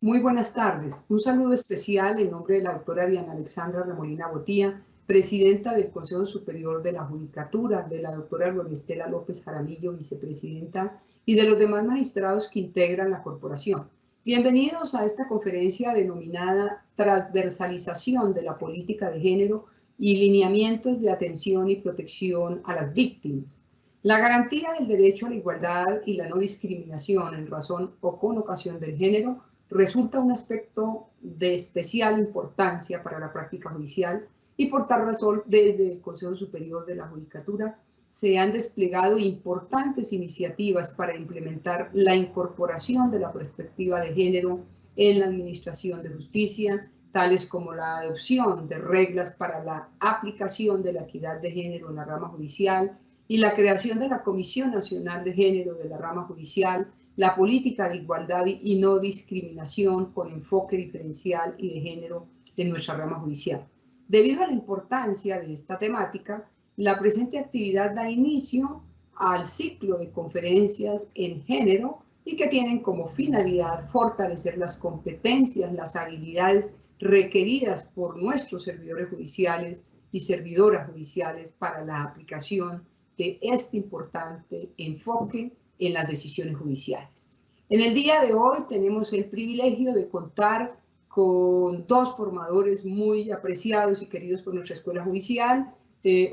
Muy buenas tardes. Un saludo especial en nombre de la doctora Diana Alexandra Remolina Botía, presidenta del Consejo Superior de la Judicatura, de la doctora Estela López Jaramillo, vicepresidenta, y de los demás magistrados que integran la corporación. Bienvenidos a esta conferencia denominada Transversalización de la Política de Género y Lineamientos de Atención y Protección a las Víctimas. La garantía del derecho a la igualdad y la no discriminación en razón o con ocasión del género resulta un aspecto de especial importancia para la práctica judicial y por tal razón desde el Consejo Superior de la Judicatura se han desplegado importantes iniciativas para implementar la incorporación de la perspectiva de género en la administración de justicia, tales como la adopción de reglas para la aplicación de la equidad de género en la rama judicial y la creación de la Comisión Nacional de Género de la rama judicial, la política de igualdad y no discriminación con enfoque diferencial y de género en nuestra rama judicial. Debido a la importancia de esta temática, la presente actividad da inicio al ciclo de conferencias en género y que tienen como finalidad fortalecer las competencias, las habilidades requeridas por nuestros servidores judiciales y servidoras judiciales para la aplicación de este importante enfoque en las decisiones judiciales. En el día de hoy tenemos el privilegio de contar con dos formadores muy apreciados y queridos por nuestra Escuela Judicial.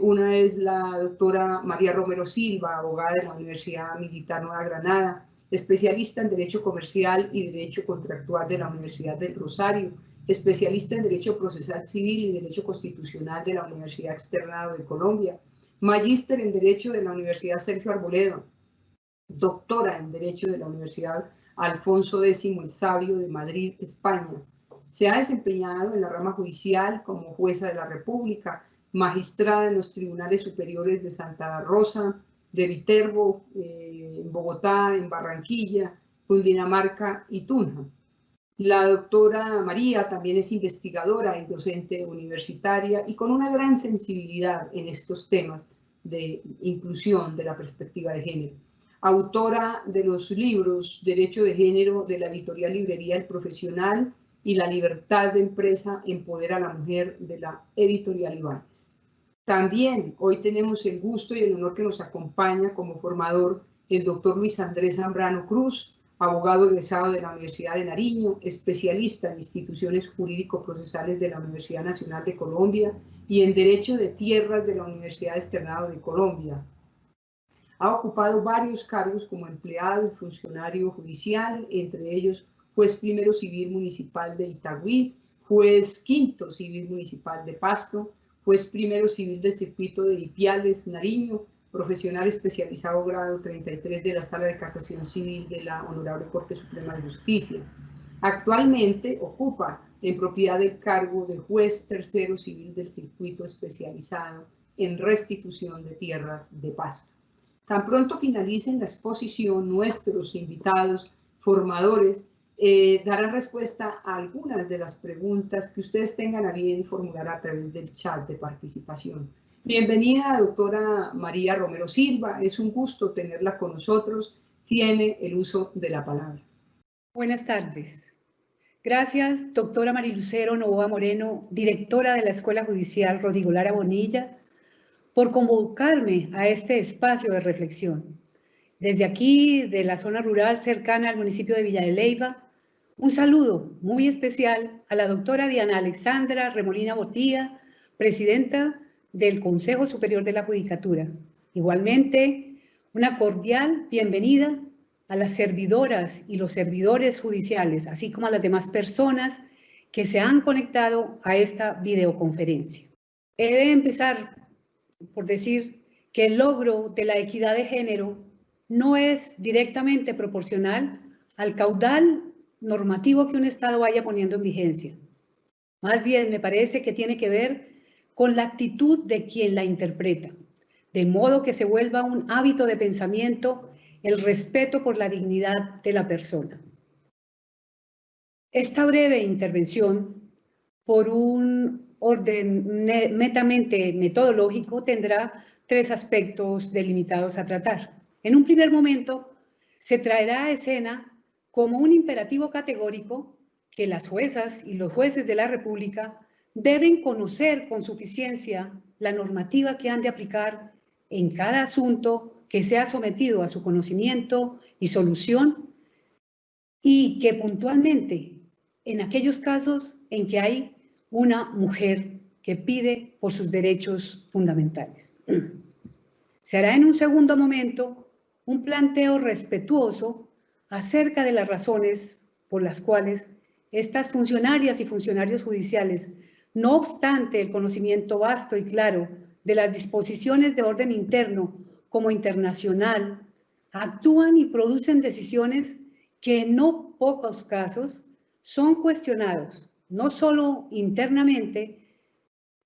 Una es la doctora María Romero Silva, abogada de la Universidad Militar Nueva Granada, especialista en Derecho Comercial y Derecho Contractual de la Universidad del Rosario, especialista en Derecho Procesal Civil y Derecho Constitucional de la Universidad Externado de Colombia, magíster en Derecho de la Universidad Sergio Arboledo, doctora en Derecho de la Universidad Alfonso X el Sabio de Madrid, España. Se ha desempeñado en la rama judicial como jueza de la República, magistrada en los tribunales superiores de Santa Rosa, de Viterbo, en Bogotá, en Barranquilla, Cundinamarca y Tunja. La doctora María también es investigadora y docente universitaria y con una gran sensibilidad en estos temas de inclusión de la perspectiva de género. Autora de los libros Derecho de Género de la editorial Librería El Profesional y La Libertad de Empresa empodera a la mujer de la editorial Ibáñez. También hoy tenemos el gusto y el honor que nos acompaña como formador el doctor Luis Andrés Zambrano Cruz, abogado egresado de la Universidad de Nariño, especialista en instituciones jurídico-procesales de la Universidad Nacional de Colombia y en Derecho de Tierras de la Universidad Externado de Colombia. Ha ocupado varios cargos como empleado y funcionario judicial, entre ellos juez primero civil municipal de Itagüí, juez quinto civil municipal de Pasto, juez primero civil del circuito de Ipiales, Nariño, profesional especializado grado 33 de la Sala de Casación Civil de la Honorable Corte Suprema de Justicia. Actualmente ocupa en propiedad el cargo de juez tercero civil del circuito especializado en restitución de tierras de Pasto. Tan pronto finalicen la exposición, nuestros invitados, formadores, darán respuesta a algunas de las preguntas que ustedes tengan a bien formular a través del chat de participación. Bienvenida, doctora María Romero Silva. Es un gusto tenerla con nosotros. Tiene el uso de la palabra. Buenas tardes. Gracias, doctora Marilucero Novoa Moreno, directora de la Escuela Judicial Rodrigo Lara Bonilla, por convocarme a este espacio de reflexión. Desde aquí, de la zona rural cercana al municipio de Villa de Leyva, un saludo muy especial a la doctora Diana Alexandra Remolina Botía, presidenta del Consejo Superior de la Judicatura. Igualmente, una cordial bienvenida a las servidoras y los servidores judiciales, así como a las demás personas que se han conectado a esta videoconferencia. He de empezar por decir que el logro de la equidad de género no es directamente proporcional al caudal normativo que un Estado vaya poniendo en vigencia. Más bien, me parece que tiene que ver con la actitud de quien la interpreta, de modo que se vuelva un hábito de pensamiento el respeto por la dignidad de la persona. Esta breve intervención, por un orden netamente metodológico, tendrá tres aspectos delimitados a tratar. En un primer momento, se traerá a escena como un imperativo categórico que las juezas y los jueces de la República deben conocer con suficiencia la normativa que han de aplicar en cada asunto que sea sometido a su conocimiento y solución, y que puntualmente, en aquellos casos en que hay una mujer que pide por sus derechos fundamentales. Se hará en un segundo momento un planteo respetuoso acerca de las razones por las cuales estas funcionarias y funcionarios judiciales, no obstante el conocimiento vasto y claro de las disposiciones de orden interno como internacional, actúan y producen decisiones que en no pocos casos son cuestionados, no solo internamente,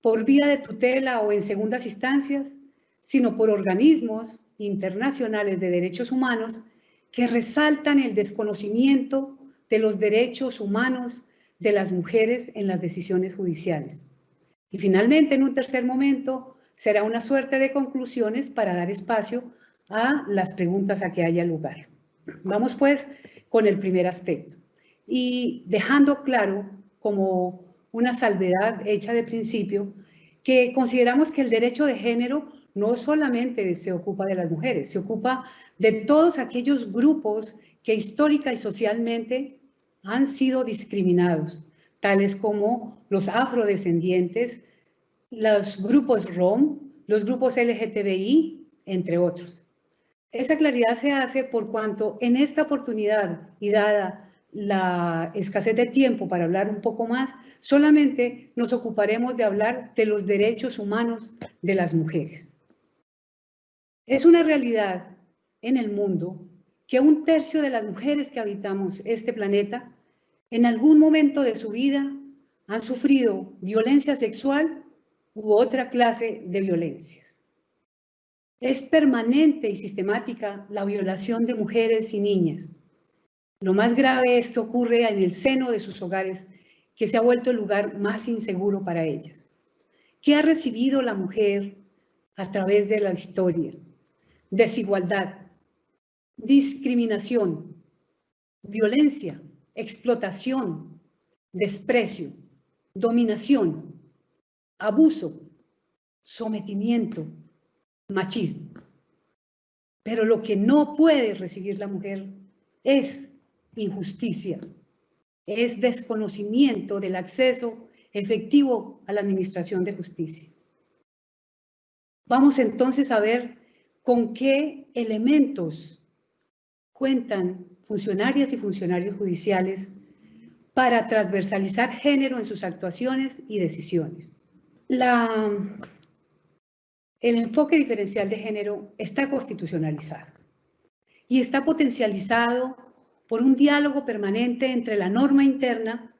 por vía de tutela o en segundas instancias, sino por organismos internacionales de derechos humanos que resaltan el desconocimiento de los derechos humanos de las mujeres en las decisiones judiciales. Y finalmente, en un tercer momento, será una suerte de conclusiones para dar espacio a las preguntas a que haya lugar. Vamos pues con el primer aspecto. Y dejando claro, como una salvedad hecha de principio, que consideramos que el derecho de género no solamente se ocupa de las mujeres, se ocupa de todos aquellos grupos que histórica y socialmente han sido discriminados, tales como los afrodescendientes, los grupos ROM, los grupos LGTBI, entre otros. Esa claridad se hace por cuanto en esta oportunidad y dada la escasez de tiempo para hablar un poco más, solamente nos ocuparemos de hablar de los derechos humanos de las mujeres. Es una realidad en el mundo que 1/3 de las mujeres que habitamos este planeta en algún momento de su vida han sufrido violencia sexual u otra clase de violencias. Es permanente y sistemática la violación de mujeres y niñas. Lo más grave es que ocurre en el seno de sus hogares, que se ha vuelto el lugar más inseguro para ellas. ¿Qué ha recibido la mujer a través de la historia? Desigualdad, discriminación, violencia, explotación, desprecio, dominación, abuso, sometimiento, machismo. Pero lo que no puede recibir la mujer es injusticia, es desconocimiento del acceso efectivo a la administración de justicia. Vamos entonces a ver con qué elementos cuentan funcionarias y funcionarios judiciales para transversalizar género en sus actuaciones y decisiones. El enfoque diferencial de género está constitucionalizado y está potencializado por un diálogo permanente entre la norma interna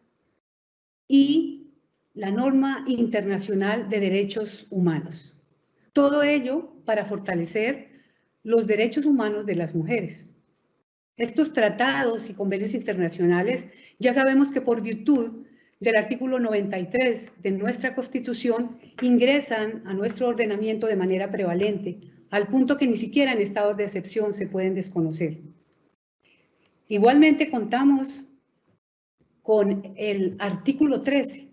y la norma internacional de derechos humanos. Todo ello para fortalecer los derechos humanos de las mujeres. Estos tratados y convenios internacionales ya sabemos que por virtud del artículo 93 de nuestra Constitución ingresan a nuestro ordenamiento de manera prevalente, al punto que ni siquiera en estados de excepción se pueden desconocer. Igualmente contamos con el artículo 13.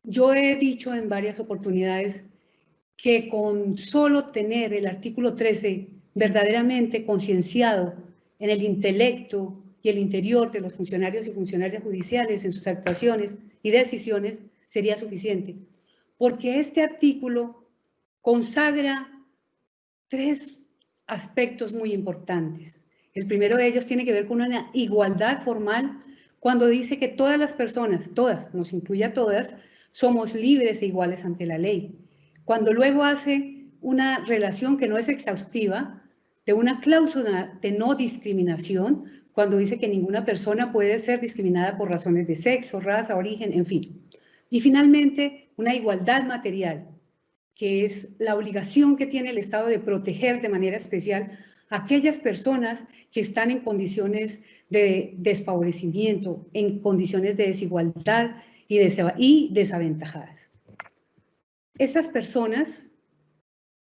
Yo he dicho en varias oportunidades que con solo tener el artículo 13 verdaderamente concienciado en el intelecto y el interior de los funcionarios y funcionarias judiciales en sus actuaciones y decisiones sería suficiente, porque este artículo consagra 3 aspectos muy importantes. El primero de ellos tiene que ver con una igualdad formal cuando dice que todas las personas, todas, nos incluye a todas, somos libres e iguales ante la ley. Cuando luego hace una relación que no es exhaustiva de una cláusula de no discriminación, cuando dice que ninguna persona puede ser discriminada por razones de sexo, raza, origen, en fin. Y finalmente, una igualdad material, que es la obligación que tiene el Estado de proteger de manera especial a aquellas personas que están en condiciones de desfavorecimiento, en condiciones de desigualdad y desaventajadas. Estas personas,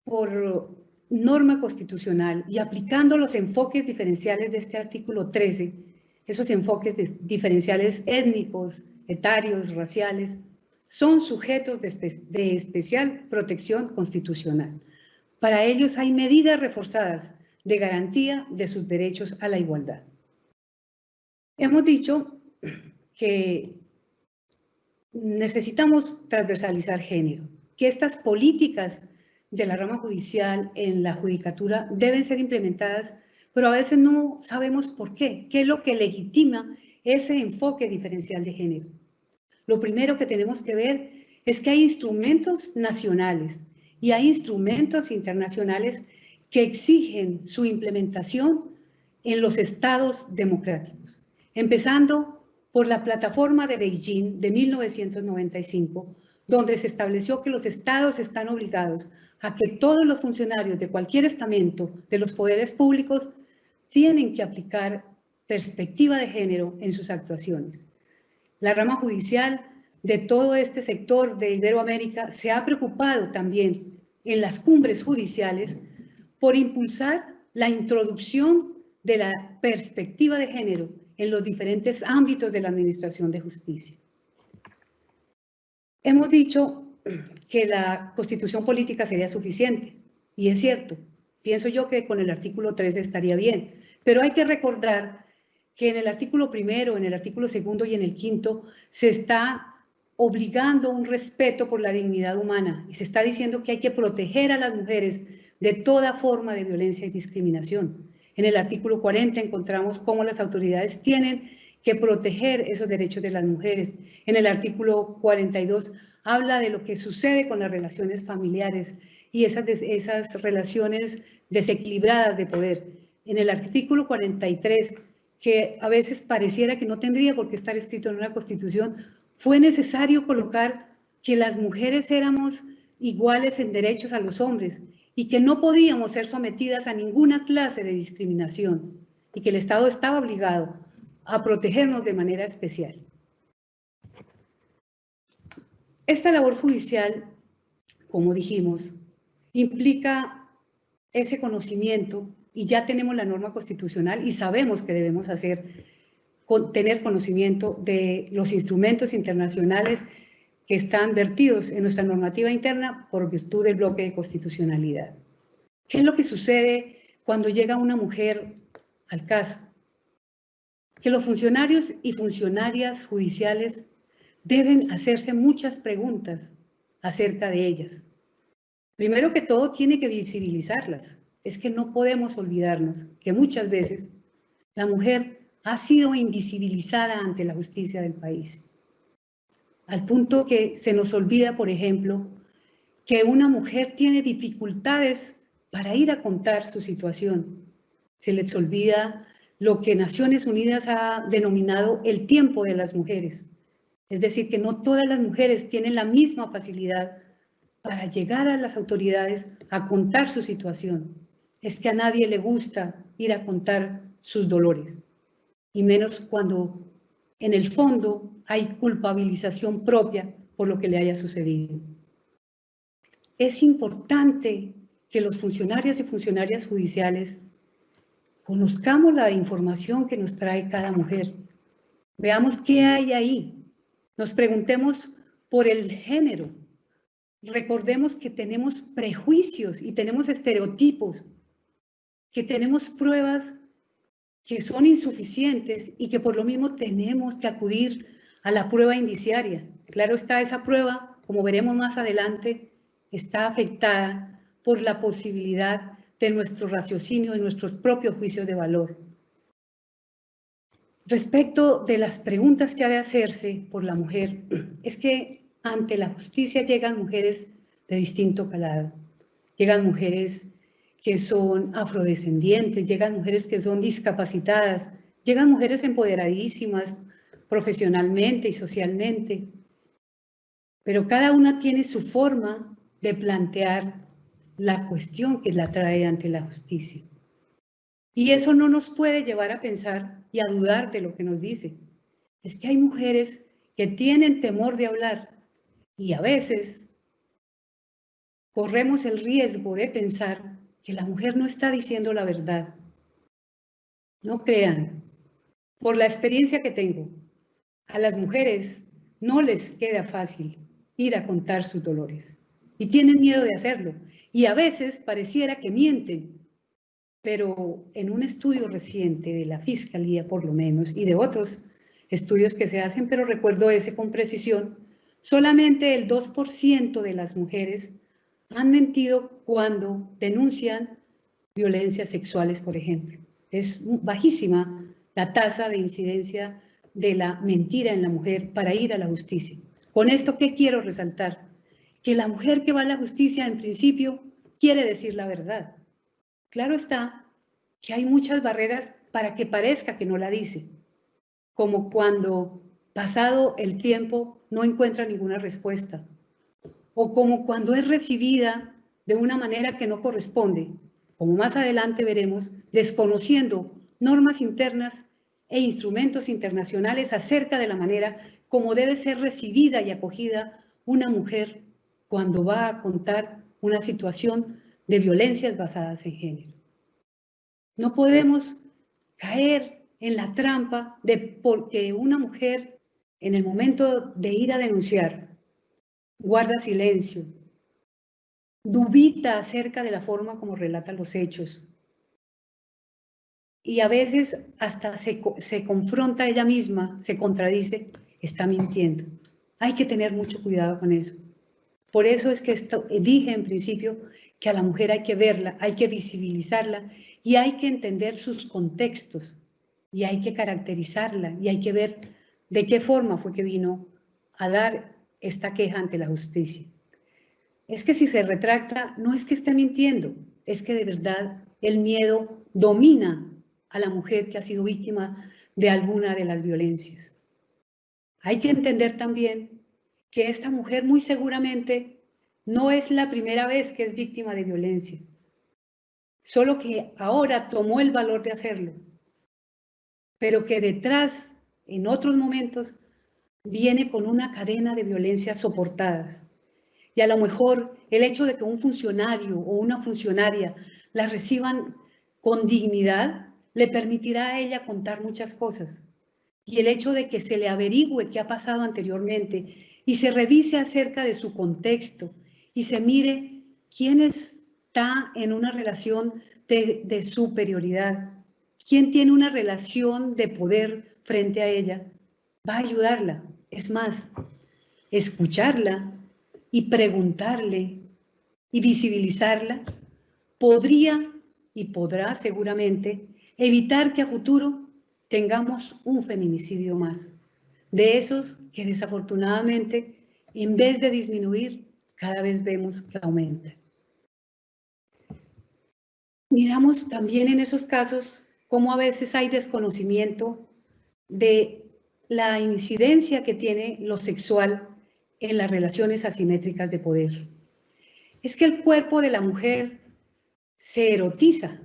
por norma constitucional y aplicando los enfoques diferenciales de este artículo 13, esos enfoques diferenciales étnicos, etarios, raciales, son sujetos de especial protección constitucional. Para ellos hay medidas reforzadas de garantía de sus derechos a la igualdad. Hemos dicho que necesitamos transversalizar género, que estas políticas de la rama judicial en la judicatura deben ser implementadas, pero a veces no sabemos por qué es lo que legitima ese enfoque diferencial de género. Lo primero que tenemos que ver es que hay instrumentos nacionales y hay instrumentos internacionales que exigen su implementación en los estados democráticos, empezando por la plataforma de Beijing de 1995, donde se estableció que los estados están obligados a que todos los funcionarios de cualquier estamento de los poderes públicos tienen que aplicar perspectiva de género en sus actuaciones. La rama judicial de todo este sector de Iberoamérica se ha preocupado también en las cumbres judiciales por impulsar la introducción de la perspectiva de género en los diferentes ámbitos de la administración de justicia. Hemos dicho que la constitución política sería suficiente, y es cierto, pienso yo que con el artículo 3 estaría bien, pero hay que recordar que en el artículo primero, en el artículo segundo y en el quinto se está obligando un respeto por la dignidad humana y se está diciendo que hay que proteger a las mujeres de toda forma de violencia y discriminación. En el artículo 40 encontramos cómo las autoridades tienen que proteger esos derechos de las mujeres. En el artículo 42 habla de lo que sucede con las relaciones familiares y esas relaciones desequilibradas de poder. En el artículo 43, que a veces pareciera que no tendría por qué estar escrito en una constitución, fue necesario colocar que las mujeres éramos iguales en derechos a los hombres y que no podíamos ser sometidas a ninguna clase de discriminación y que el Estado estaba obligado a protegernos de manera especial. Esta labor judicial, como dijimos, implica ese conocimiento y ya tenemos la norma constitucional y sabemos que debemos tener conocimiento de los instrumentos internacionales que están vertidos en nuestra normativa interna por virtud del bloque de constitucionalidad. ¿Qué es lo que sucede cuando llega una mujer al caso? Que los funcionarios y funcionarias judiciales deben hacerse muchas preguntas acerca de ellas. Primero que todo, tiene que visibilizarlas. Es que no podemos olvidarnos que muchas veces la mujer ha sido invisibilizada ante la justicia del país. Al punto que se nos olvida, por ejemplo, que una mujer tiene dificultades para ir a contar su situación. Se les olvida lo que Naciones Unidas ha denominado el tiempo de las mujeres. Es decir, que no todas las mujeres tienen la misma facilidad para llegar a las autoridades a contar su situación. Es que a nadie le gusta ir a contar sus dolores, y menos cuando en el fondo hay culpabilización propia por lo que le haya sucedido. Es importante que los funcionarios y funcionarias judiciales conozcamos la información que nos trae cada mujer. Veamos qué hay ahí. Nos preguntemos por el género. Recordemos que tenemos prejuicios y tenemos estereotipos, que tenemos pruebas que son insuficientes y que por lo mismo tenemos que acudir a la prueba indiciaria. Claro está, esa prueba, como veremos más adelante, está afectada por la posibilidad de nuestro raciocinio y nuestros propios juicios de valor. Respecto de las preguntas que ha de hacerse por la mujer, es que ante la justicia llegan mujeres de distinto calado, llegan mujeres que son afrodescendientes, llegan mujeres que son discapacitadas, llegan mujeres empoderadísimas profesionalmente y socialmente, pero cada una tiene su forma de plantear la cuestión que la trae ante la justicia. Y eso no nos puede llevar a pensar y a dudar de lo que nos dice. Es que hay mujeres que tienen temor de hablar y a veces corremos el riesgo de pensar que la mujer no está diciendo la verdad. No crean, por la experiencia que tengo, a las mujeres no les queda fácil ir a contar sus dolores y tienen miedo de hacerlo y a veces pareciera que mienten, pero en un estudio reciente de la Fiscalía por lo menos y de otros estudios que se hacen, pero recuerdo ese con precisión, solamente el 2% de las mujeres han mentido cuando denuncian violencias sexuales, por ejemplo. Es bajísima la tasa de incidencia de la mentira en la mujer para ir a la justicia. Con esto, ¿qué quiero resaltar? Que la mujer que va a la justicia, en principio, quiere decir la verdad. Claro está que hay muchas barreras para que parezca que no la dice, como cuando, pasado el tiempo, no encuentra ninguna respuesta, o como cuando es recibida de una manera que no corresponde, como más adelante veremos, desconociendo normas internas e instrumentos internacionales acerca de la manera como debe ser recibida y acogida una mujer cuando va a contar una situación de violencias basadas en género. No podemos caer en la trampa de porque una mujer en el momento de ir a denunciar guarda silencio, dubita acerca de la forma como relata los hechos y a veces hasta se confronta a ella misma, se contradice, está mintiendo. Hay que tener mucho cuidado con eso. Por eso es que dije en principio que a la mujer hay que verla, hay que visibilizarla y hay que entender sus contextos y hay que caracterizarla y hay que ver de qué forma fue que vino a dar esta queja ante la justicia. Es que si se retracta, no es que esté mintiendo, es que de verdad el miedo domina a la mujer que ha sido víctima de alguna de las violencias. Hay que entender también que esta mujer muy seguramente no es la primera vez que es víctima de violencia, solo que ahora tomó el valor de hacerlo, pero que detrás, en otros momentos, viene con una cadena de violencias soportadas. Y a lo mejor el hecho de que un funcionario o una funcionaria la reciban con dignidad le permitirá a ella contar muchas cosas. Y el hecho de que se le averigüe qué ha pasado anteriormente y se revise acerca de su contexto y se mire quién está en una relación de superioridad, quién tiene una relación de poder frente a ella, va a ayudarla. Es más, escucharla y preguntarle y visibilizarla podría y podrá seguramente evitar que a futuro tengamos un feminicidio más, de esos que desafortunadamente, en vez de disminuir, cada vez vemos que aumenta. Miramos también en esos casos cómo a veces hay desconocimiento de la incidencia que tiene lo sexual en las relaciones asimétricas de poder. Es que el cuerpo de la mujer se erotiza.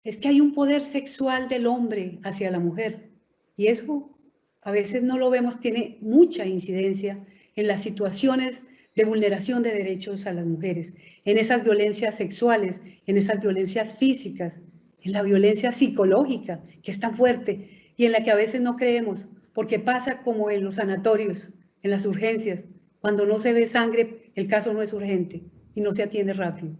Es que hay un poder sexual del hombre hacia la mujer y eso a veces no lo vemos, tiene mucha incidencia en las situaciones de vulneración de derechos a las mujeres, en esas violencias sexuales, en esas violencias físicas, en la violencia psicológica que es tan fuerte y en la que a veces no creemos, porque pasa como en los sanatorios, en las urgencias, cuando no se ve sangre, el caso no es urgente y no se atiende rápido.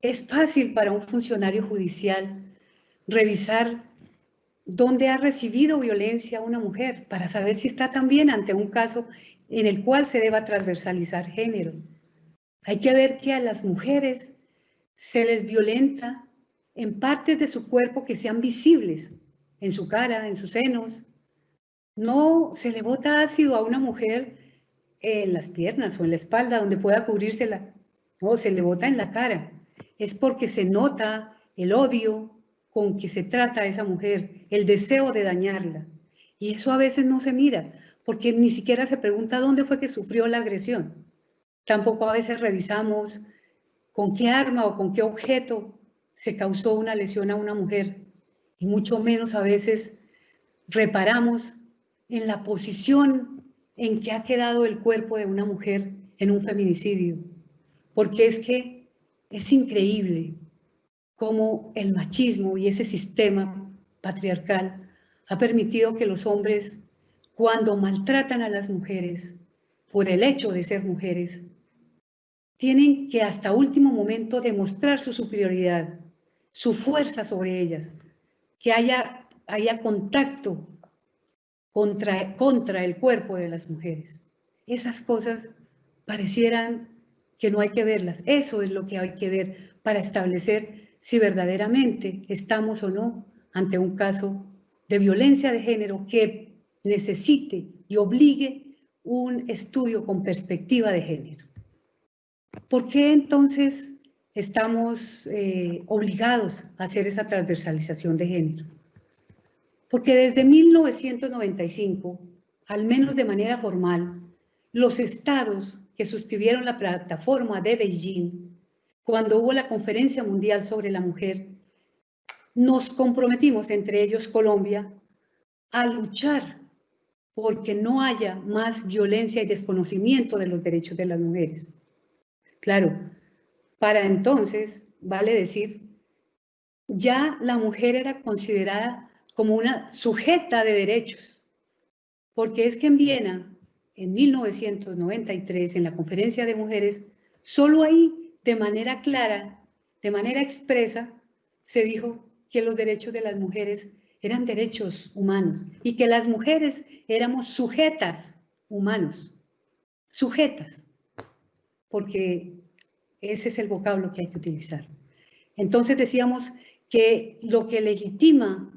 Es fácil para un funcionario judicial revisar dónde ha recibido violencia una mujer para saber si está también ante un caso en el cual se deba transversalizar género. Hay que ver que a las mujeres se les violenta en partes de su cuerpo que sean visibles, en su cara, en sus senos. No se le bota ácido a una mujer en las piernas o en la espalda donde pueda cubrírsela. No, se le bota en la cara. Es porque se nota el odio con que se trata a esa mujer, el deseo de dañarla. Y eso a veces no se mira, porque ni siquiera se pregunta dónde fue que sufrió la agresión. Tampoco a veces revisamos con qué arma o con qué objeto se causó una lesión a una mujer. Y mucho menos a veces reparamos en la posición en que ha quedado el cuerpo de una mujer en un feminicidio. Porque es que es increíble cómo el machismo y ese sistema patriarcal ha permitido que los hombres, cuando maltratan a las mujeres por el hecho de ser mujeres, tienen que hasta último momento demostrar su superioridad, su fuerza sobre ellas, que haya contacto contra el cuerpo de las mujeres. Esas cosas parecieran que no hay que verlas. Eso es lo que hay que ver para establecer si verdaderamente estamos o no ante un caso de violencia de género que necesite y obligue un estudio con perspectiva de género. ¿Por qué entonces estamos obligados a hacer esa transversalización de género? Porque desde 1995, al menos de manera formal, los estados que suscribieron la plataforma de Beijing, cuando hubo la Conferencia Mundial sobre la Mujer, nos comprometimos, entre ellos Colombia, a luchar porque no haya más violencia y desconocimiento de los derechos de las mujeres. Claro, para entonces, vale decir, ya la mujer era considerada como una sujeta de derechos, porque es que en Viena, en 1993, en la Conferencia de Mujeres, solo ahí, de manera clara, de manera expresa, se dijo que los derechos de las mujeres eran derechos humanos y que las mujeres éramos sujetas humanos, sujetas, porque ese es el vocablo que hay que utilizar. Entonces decíamos que lo que legitima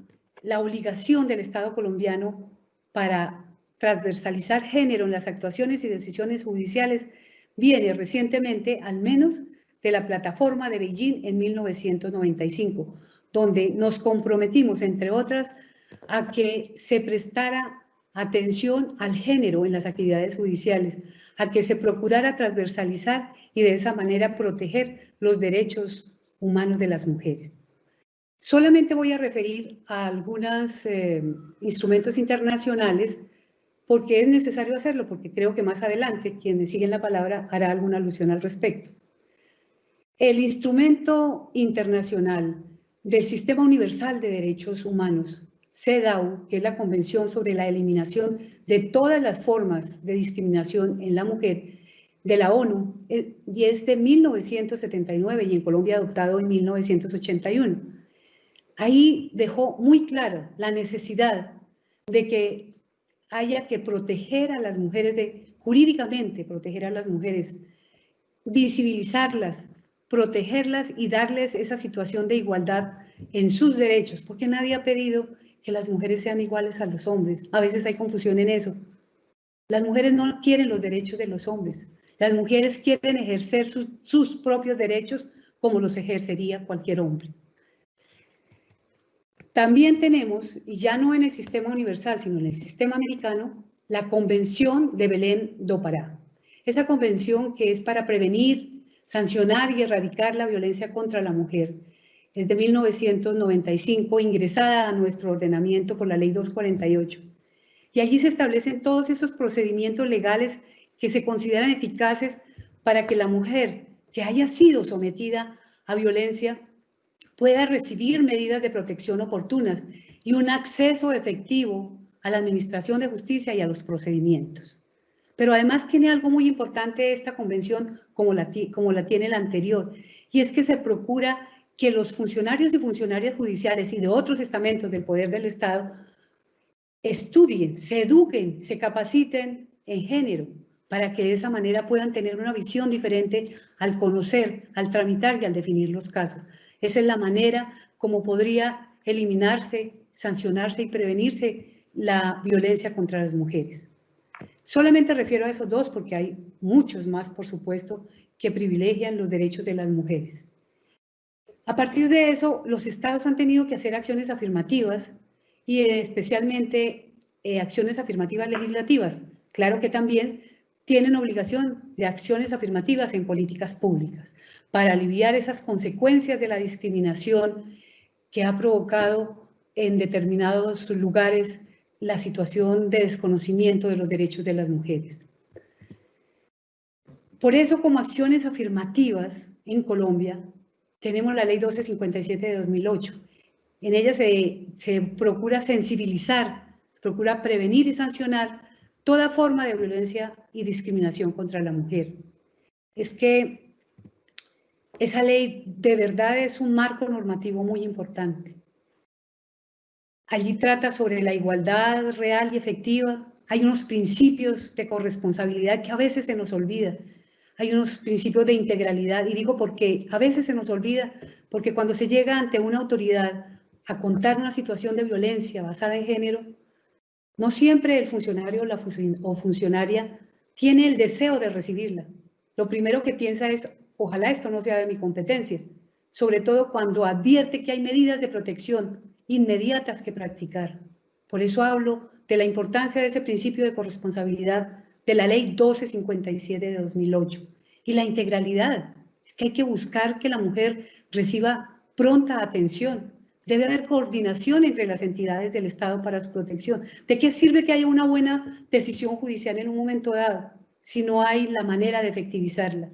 la obligación del Estado colombiano para transversalizar género en las actuaciones y decisiones judiciales viene recientemente, al menos, de la plataforma de Beijing en 1995, donde nos comprometimos, entre otras, a que se prestara atención al género en las actividades judiciales, a que se procurara transversalizar y de esa manera proteger los derechos humanos de las mujeres. Solamente voy a referir a algunos instrumentos internacionales porque es necesario hacerlo, porque creo que más adelante quienes siguen la palabra hará alguna alusión al respecto. El instrumento internacional del Sistema Universal de Derechos Humanos, CEDAW, que es la Convención sobre la Eliminación de todas las formas de discriminación en la mujer, de la ONU, y es de 1979 y en Colombia adoptado en 1981. Ahí dejó muy claro la necesidad de que haya que proteger a las mujeres, jurídicamente proteger a las mujeres, visibilizarlas, protegerlas y darles esa situación de igualdad en sus derechos, porque nadie ha pedido que las mujeres sean iguales a los hombres. A veces hay confusión en eso. Las mujeres no quieren los derechos de los hombres. Las mujeres quieren ejercer sus propios derechos como los ejercería cualquier hombre. También tenemos, y ya no en el sistema universal, sino en el sistema americano, la Convención de Belén do Pará. Esa convención que es para prevenir, sancionar y erradicar la violencia contra la mujer. Es de 1995, ingresada a nuestro ordenamiento por la Ley 248. Y allí se establecen todos esos procedimientos legales que se consideran eficaces para que la mujer que haya sido sometida a violencia pueda recibir medidas de protección oportunas y un acceso efectivo a la administración de justicia y a los procedimientos. Pero además tiene algo muy importante esta convención, como la tiene la anterior, y es que se procura que los funcionarios y funcionarias judiciales y de otros estamentos del poder del Estado estudien, se eduquen, se capaciten en género, para que de esa manera puedan tener una visión diferente al conocer, al tramitar y al definir los casos. Esa es la manera como podría eliminarse, sancionarse y prevenirse la violencia contra las mujeres. Solamente refiero a esos dos porque hay muchos más, por supuesto, que privilegian los derechos de las mujeres. A partir de eso, los estados han tenido que hacer acciones afirmativas y especialmente acciones afirmativas legislativas. Claro que también tienen obligación de acciones afirmativas en políticas públicas para aliviar esas consecuencias de la discriminación que ha provocado en determinados lugares la situación de desconocimiento de los derechos de las mujeres. Por eso, como acciones afirmativas en Colombia, tenemos la Ley 1257 de 2008, En ella se procura sensibilizar, procura prevenir y sancionar toda forma de violencia y discriminación contra la mujer. Es que esa ley de verdad es un marco normativo muy importante. Allí trata sobre la igualdad real y efectiva. Hay unos principios de corresponsabilidad que a veces se nos olvida. Hay unos principios de integralidad, y digo porque a veces se nos olvida, porque cuando se llega ante una autoridad a contar una situación de violencia basada en género, no siempre el funcionario o funcionaria tiene el deseo de recibirla. Lo primero que piensa es, ojalá esto no sea de mi competencia, sobre todo cuando advierte que hay medidas de protección inmediatas que practicar. Por eso hablo de la importancia de ese principio de corresponsabilidad de la Ley 1257 de 2008 y la integralidad. Es que hay que buscar que la mujer reciba pronta atención. Debe haber coordinación entre las entidades del Estado para su protección. ¿De qué sirve que haya una buena decisión judicial en un momento dado si no hay la manera de efectivizarla?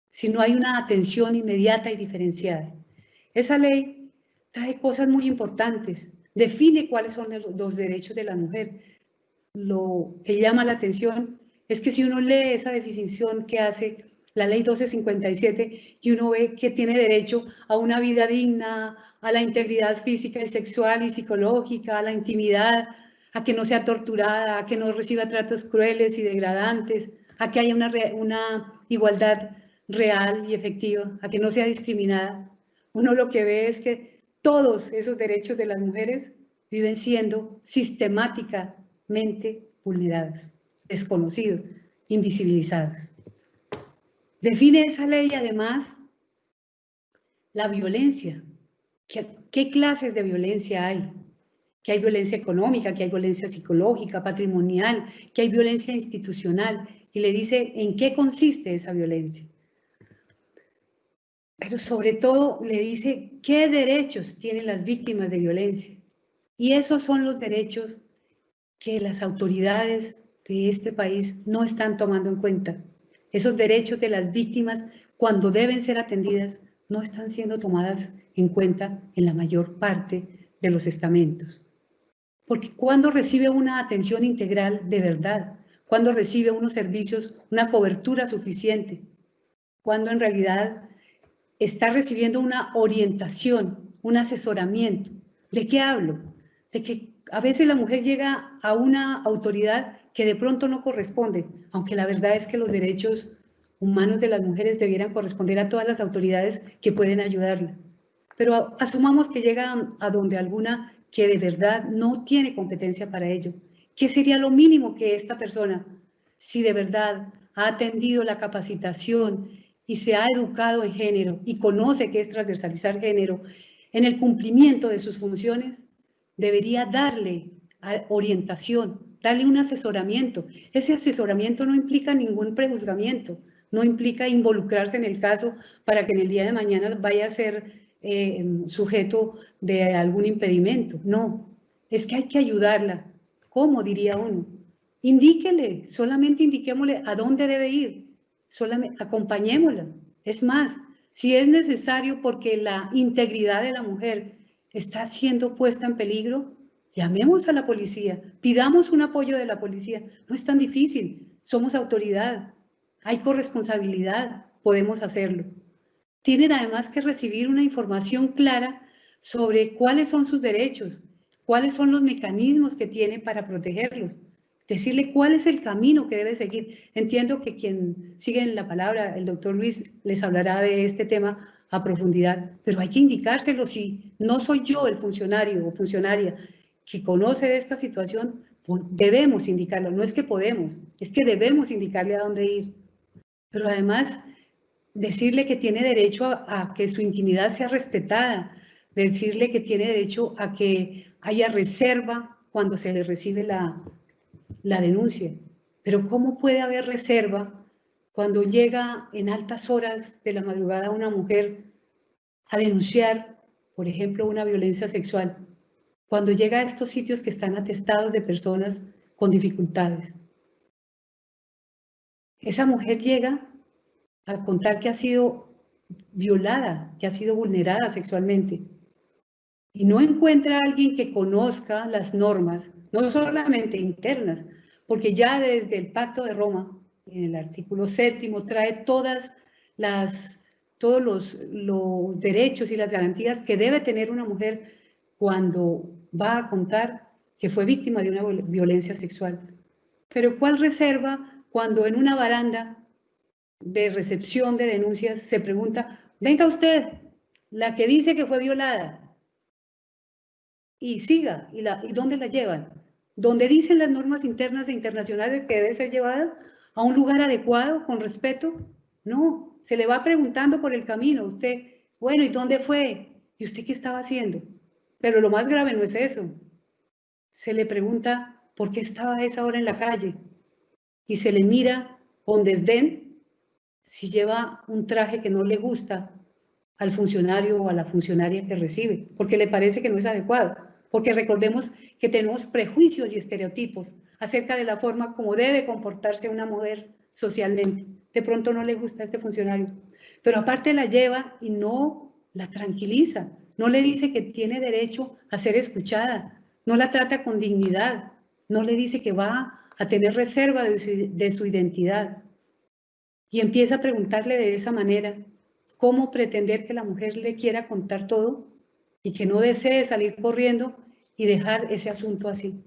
Si no hay una atención inmediata y diferenciada. Esa ley trae cosas muy importantes, define cuáles son los derechos de la mujer. Lo que llama la atención es que si uno lee esa definición que hace la ley 1257 y uno ve que tiene derecho a una vida digna, a la integridad física y sexual y psicológica, a la intimidad, a que no sea torturada, a que no reciba tratos crueles y degradantes, a que haya una igualdad real y efectiva, a que no sea discriminada. Uno lo que ve es que todos esos derechos de las mujeres viven siendo sistemáticamente vulnerados, desconocidos, invisibilizados. Define esa ley además la violencia. ¿Qué clases de violencia hay? Que hay violencia económica, que hay violencia psicológica, patrimonial, que hay violencia institucional, y le dice en qué consiste esa violencia. Pero sobre todo le dice qué derechos tienen las víctimas de violencia. Y esos son los derechos que las autoridades de este país no están tomando en cuenta. Esos derechos de las víctimas, cuando deben ser atendidas, no están siendo tomadas en cuenta en la mayor parte de los estamentos. Porque cuando recibe una atención integral de verdad, cuando recibe unos servicios, una cobertura suficiente, cuando en realidad está recibiendo una orientación, un asesoramiento. ¿De qué hablo? De que a veces la mujer llega a una autoridad que de pronto no corresponde, aunque la verdad es que los derechos humanos de las mujeres debieran corresponder a todas las autoridades que pueden ayudarla. Pero asumamos que llega a donde alguna que de verdad no tiene competencia para ello. ¿Qué sería lo mínimo que esta persona, si de verdad ha atendido la capacitación y se ha educado en género y conoce qué es transversalizar género en el cumplimiento de sus funciones, debería darle orientación, darle un asesoramiento? Ese asesoramiento no implica ningún prejuzgamiento, no implica involucrarse en el caso para que en el día de mañana vaya a ser sujeto de algún impedimento. No, es que hay que ayudarla. ¿Cómo, diría uno? Indíquele, solamente indiquémosle a dónde debe ir, solamente acompañémosla. Es más, si es necesario porque la integridad de la mujer está siendo puesta en peligro, llamemos a la policía, pidamos un apoyo de la policía. No es tan difícil, somos autoridad, hay corresponsabilidad, podemos hacerlo. Tienen además que recibir una información clara sobre cuáles son sus derechos, cuáles son los mecanismos que tiene para protegerlos, decirle cuál es el camino que debe seguir. Entiendo que quien sigue en la palabra, el doctor Luis, les hablará de este tema a profundidad, pero hay que indicárselo. Si no soy yo el funcionario o funcionaria que conoce de esta situación, pues debemos indicarlo. No es que podemos, es que debemos indicarle a dónde ir. Pero además, decirle que tiene derecho a que su intimidad sea respetada, decirle que tiene derecho a que haya reserva cuando se le recibe la denuncia. Pero ¿cómo puede haber reserva cuando llega en altas horas de la madrugada una mujer a denunciar, por ejemplo, una violencia sexual? Cuando llega a estos sitios que están atestados de personas con dificultades. Esa mujer llega a contar que ha sido violada, que ha sido vulnerada sexualmente. y no encuentra a alguien que conozca las normas, no solamente internas, porque ya desde el Pacto de Roma, en el artículo 7º, trae todos los derechos y las garantías que debe tener una mujer cuando va a contar que fue víctima de una violencia sexual. Pero ¿cuál reserva cuando en una baranda de recepción de denuncias se pregunta, venga usted, la que dice que fue violada, y siga, ¿y dónde la llevan? ¿Dónde dicen las normas internas e internacionales que debe ser llevada? ¿A un lugar adecuado, con respeto? No, se le va preguntando por el camino, usted, bueno, ¿y dónde fue? ¿Y usted qué estaba haciendo? Pero lo más grave no es eso. Se le pregunta por qué estaba a esa hora en la calle y se le mira con desdén si lleva un traje que no le gusta al funcionario o a la funcionaria que recibe, porque le parece que no es adecuado, porque recordemos que tenemos prejuicios y estereotipos acerca de la forma como debe comportarse una mujer socialmente. De pronto no le gusta a este funcionario, pero aparte la lleva y no la tranquiliza, no le dice que tiene derecho a ser escuchada, no la trata con dignidad, no le dice que va a tener reserva de su identidad. Y empieza a preguntarle de esa manera, ¿cómo pretender que la mujer le quiera contar todo y que no desee salir corriendo y dejar ese asunto así?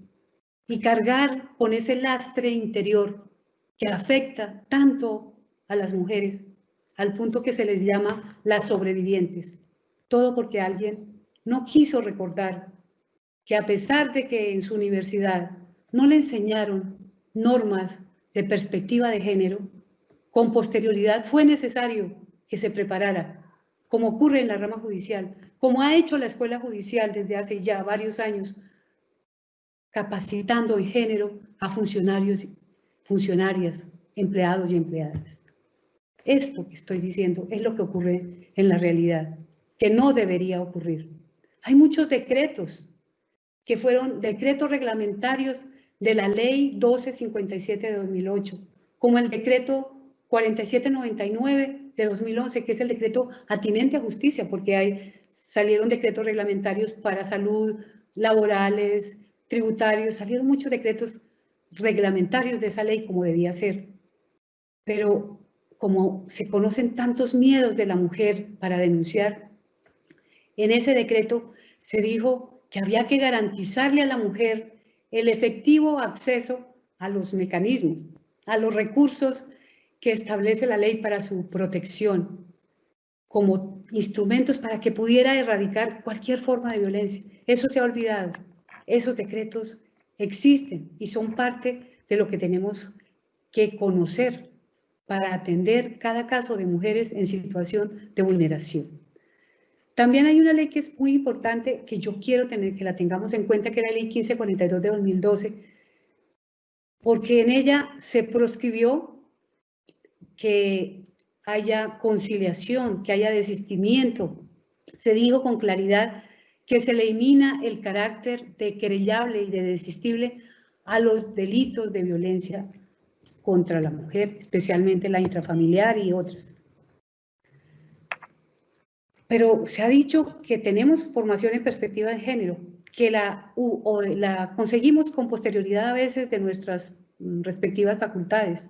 Y cargar con ese lastre interior que afecta tanto a las mujeres, al punto que se les llama las sobrevivientes. Todo porque alguien no quiso recordar que a pesar de que en su universidad no le enseñaron normas de perspectiva de género, con posterioridad fue necesario que se preparara, como ocurre en la rama judicial, como ha hecho la Escuela Judicial desde hace ya varios años, capacitando en género a funcionarios, funcionarias, empleados y empleadas. Esto que estoy diciendo es lo que ocurre en la realidad, que no debería ocurrir. Hay muchos decretos que fueron decretos reglamentarios de la Ley 1257 de 2008, como el decreto 4799 de 2011, que es el decreto atinente a justicia, porque salieron decretos reglamentarios para salud, laborales, tributarios, salieron muchos decretos reglamentarios de esa ley como debía ser. Pero como se conocen tantos miedos de la mujer para denunciar, en ese decreto se dijo que había que garantizarle a la mujer el efectivo acceso a los mecanismos, a los recursos que establece la ley para su protección, como instrumentos para que pudiera erradicar cualquier forma de violencia. Eso se ha olvidado. Esos decretos existen y son parte de lo que tenemos que conocer para atender cada caso de mujeres en situación de vulneración. También hay una ley que es muy importante, que yo quiero que la tengamos en cuenta, que es la Ley 1542 de 2012, porque en ella se proscribió que haya conciliación, que haya desistimiento. Se dijo con claridad que se elimina el carácter de querellable y de desistible a los delitos de violencia contra la mujer, especialmente la intrafamiliar y otras. Pero se ha dicho que tenemos formación en perspectiva de género, que la conseguimos con posterioridad a veces de nuestras respectivas facultades.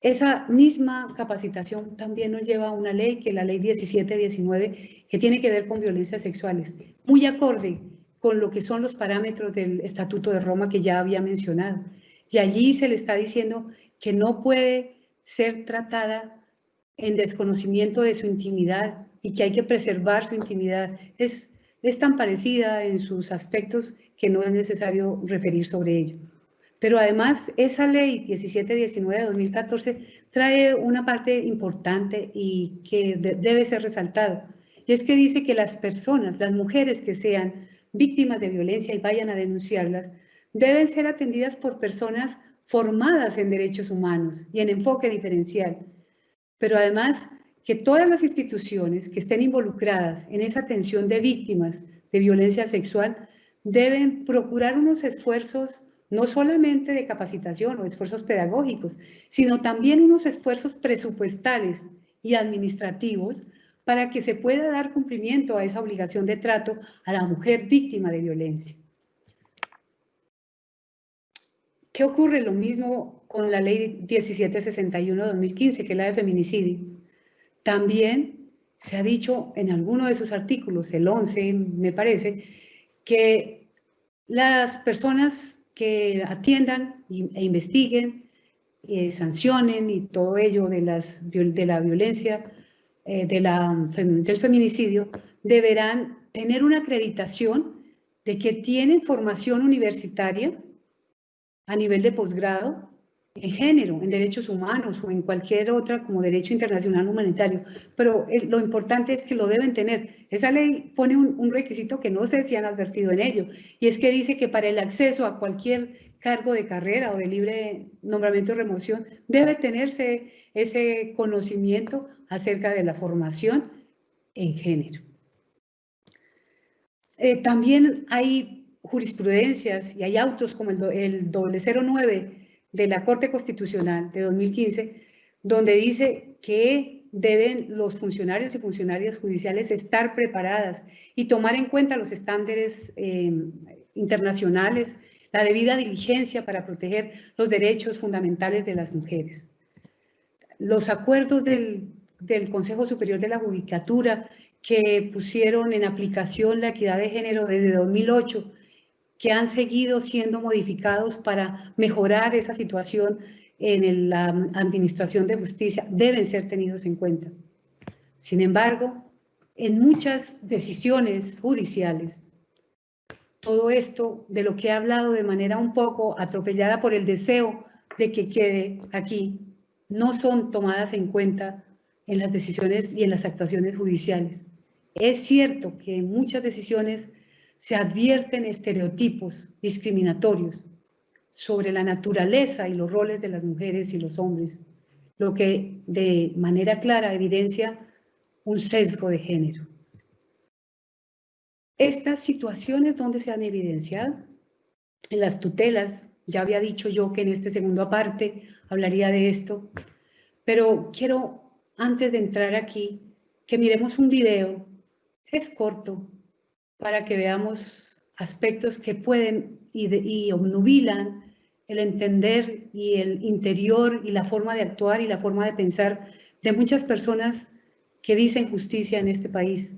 Esa misma capacitación también nos lleva a una ley, que es la ley 1719, que tiene que ver con violencias sexuales, muy acorde con lo que son los parámetros del Estatuto de Roma que ya había mencionado. Y allí se le está diciendo que no puede ser tratada en desconocimiento de su intimidad y que hay que preservar su intimidad. Es tan parecida en sus aspectos que no es necesario referir sobre ello. Pero además, esa ley 1719 de 2014 trae una parte importante y que debe ser resaltada. Y es que dice que las personas, las mujeres que sean víctimas de violencia y vayan a denunciarlas, deben ser atendidas por personas formadas en derechos humanos y en enfoque diferencial. Pero además, que todas las instituciones que estén involucradas en esa atención de víctimas de violencia sexual deben procurar unos esfuerzos no solamente de capacitación o esfuerzos pedagógicos, sino también unos esfuerzos presupuestales y administrativos para que se pueda dar cumplimiento a esa obligación de trato a la mujer víctima de violencia. ¿Qué ocurre? Lo mismo con la ley 1761-2015, que es la de feminicidio. También se ha dicho en alguno de sus artículos, el 11 me parece, que las personas que atiendan e investiguen, sancionen y todo ello de la violencia, del feminicidio, deberán tener una acreditación de que tienen formación universitaria a nivel de posgrado en género, en derechos humanos o en cualquier otra como derecho internacional humanitario, pero lo importante es que lo deben tener. Esa ley pone un requisito que no sé si han advertido en ello, y es que dice que para el acceso a cualquier cargo de carrera o de libre nombramiento o remoción debe tenerse ese conocimiento acerca de la formación en género. También hay jurisprudencias y hay autos como el 009 de la Corte Constitucional de 2015, donde dice que deben los funcionarios y funcionarias judiciales estar preparadas y tomar en cuenta los estándares internacionales, la debida diligencia para proteger los derechos fundamentales de las mujeres. Los acuerdos del Consejo Superior de la Judicatura que pusieron en aplicación la equidad de género desde 2008, que han seguido siendo modificados para mejorar esa situación en la administración de justicia, deben ser tenidos en cuenta. Sin embargo, en muchas decisiones judiciales, todo esto de lo que he hablado de manera un poco atropellada por el deseo de que quede aquí, no son tomadas en cuenta en las decisiones y en las actuaciones judiciales. Es cierto que en muchas decisiones se advierten estereotipos discriminatorios sobre la naturaleza y los roles de las mujeres y los hombres, lo que de manera clara evidencia un sesgo de género. Estas situaciones, ¿dónde se han evidenciado? En las tutelas. Ya había dicho yo que en este segundo aparte hablaría de esto, pero quiero, antes de entrar aquí, que miremos un video. Es corto, para que veamos aspectos que pueden y obnubilan el entender y el interior y la forma de actuar y la forma de pensar de muchas personas que dicen justicia en este país.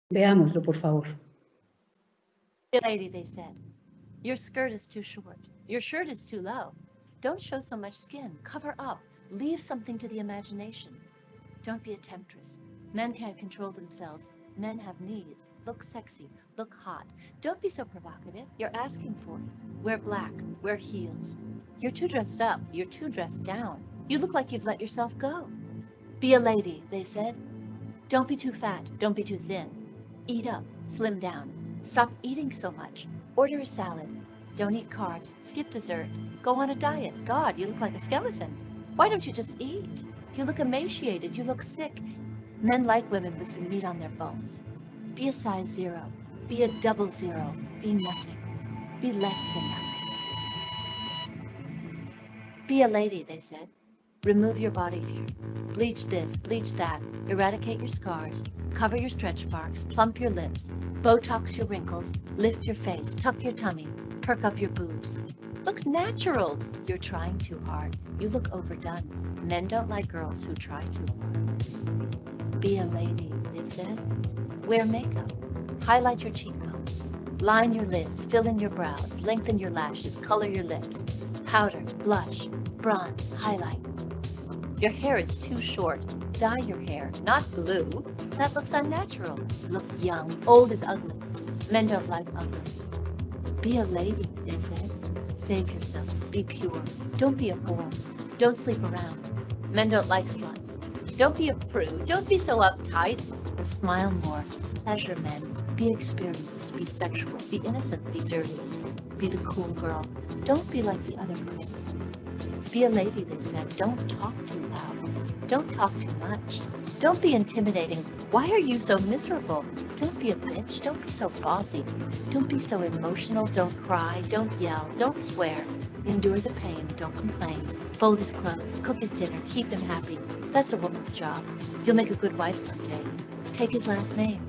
Veámoslo, por favor. Lady, they said, your skirt is too short. Your shirt is too low. Don't show so much skin. Cover up. Leave something to the imagination. Don't be a temptress. Men can't control themselves. Men have needs. Look sexy. Look hot. Don't be so provocative. You're asking for it. Wear black. Wear heels. You're too dressed up. You're too dressed down. You look like you've let yourself go. Be a lady, they said. Don't be too fat. Don't be too thin. Eat up. Slim down. Stop eating so much. Order a salad. Don't eat carbs. Skip dessert. Go on a diet. God, you look like a skeleton. Why don't you just eat? You look emaciated. You look sick. Men like women with some meat on their bones. Be a size 0. Be a double 0. Be nothing. Be less than nothing. Be a lady, they said. Remove your body hair. Bleach this, bleach that. Eradicate your scars. Cover your stretch marks. Plump your lips. Botox your wrinkles. Lift your face. Tuck your tummy. Perk up your boobs. Look natural. You're trying too hard. You look overdone. Men don't like girls who try too hard. Be a lady, they said. Wear makeup. Highlight your cheekbones. Line your lids. Fill in your brows. Lengthen your lashes. Color your lips. Powder, blush, bronze, highlight. Your hair is too short. Dye your hair, not blue. That looks unnatural. Look young. Old is ugly. Men don't like ugly. Be a lady, they said. Save yourself. Be pure. Don't be a whore. Don't sleep around. Men don't like sluts. Don't be a prude. Don't be so uptight. Smile more. Pleasure men. Be experienced. Be sexual. Be innocent. Be dirty. Be the cool girl. Don't be like the other girls. Be a lady, they said. Don't talk too loud. Don't talk too much. Don't be intimidating. Why are you so miserable? Don't be a bitch. Don't be so bossy. Don't be so emotional. Don't cry. Don't yell. Don't swear. Endure the pain, don't complain. Fold his clothes, cook his dinner, keep him happy. That's a woman's job. You'll make a good wife someday. Take his last name.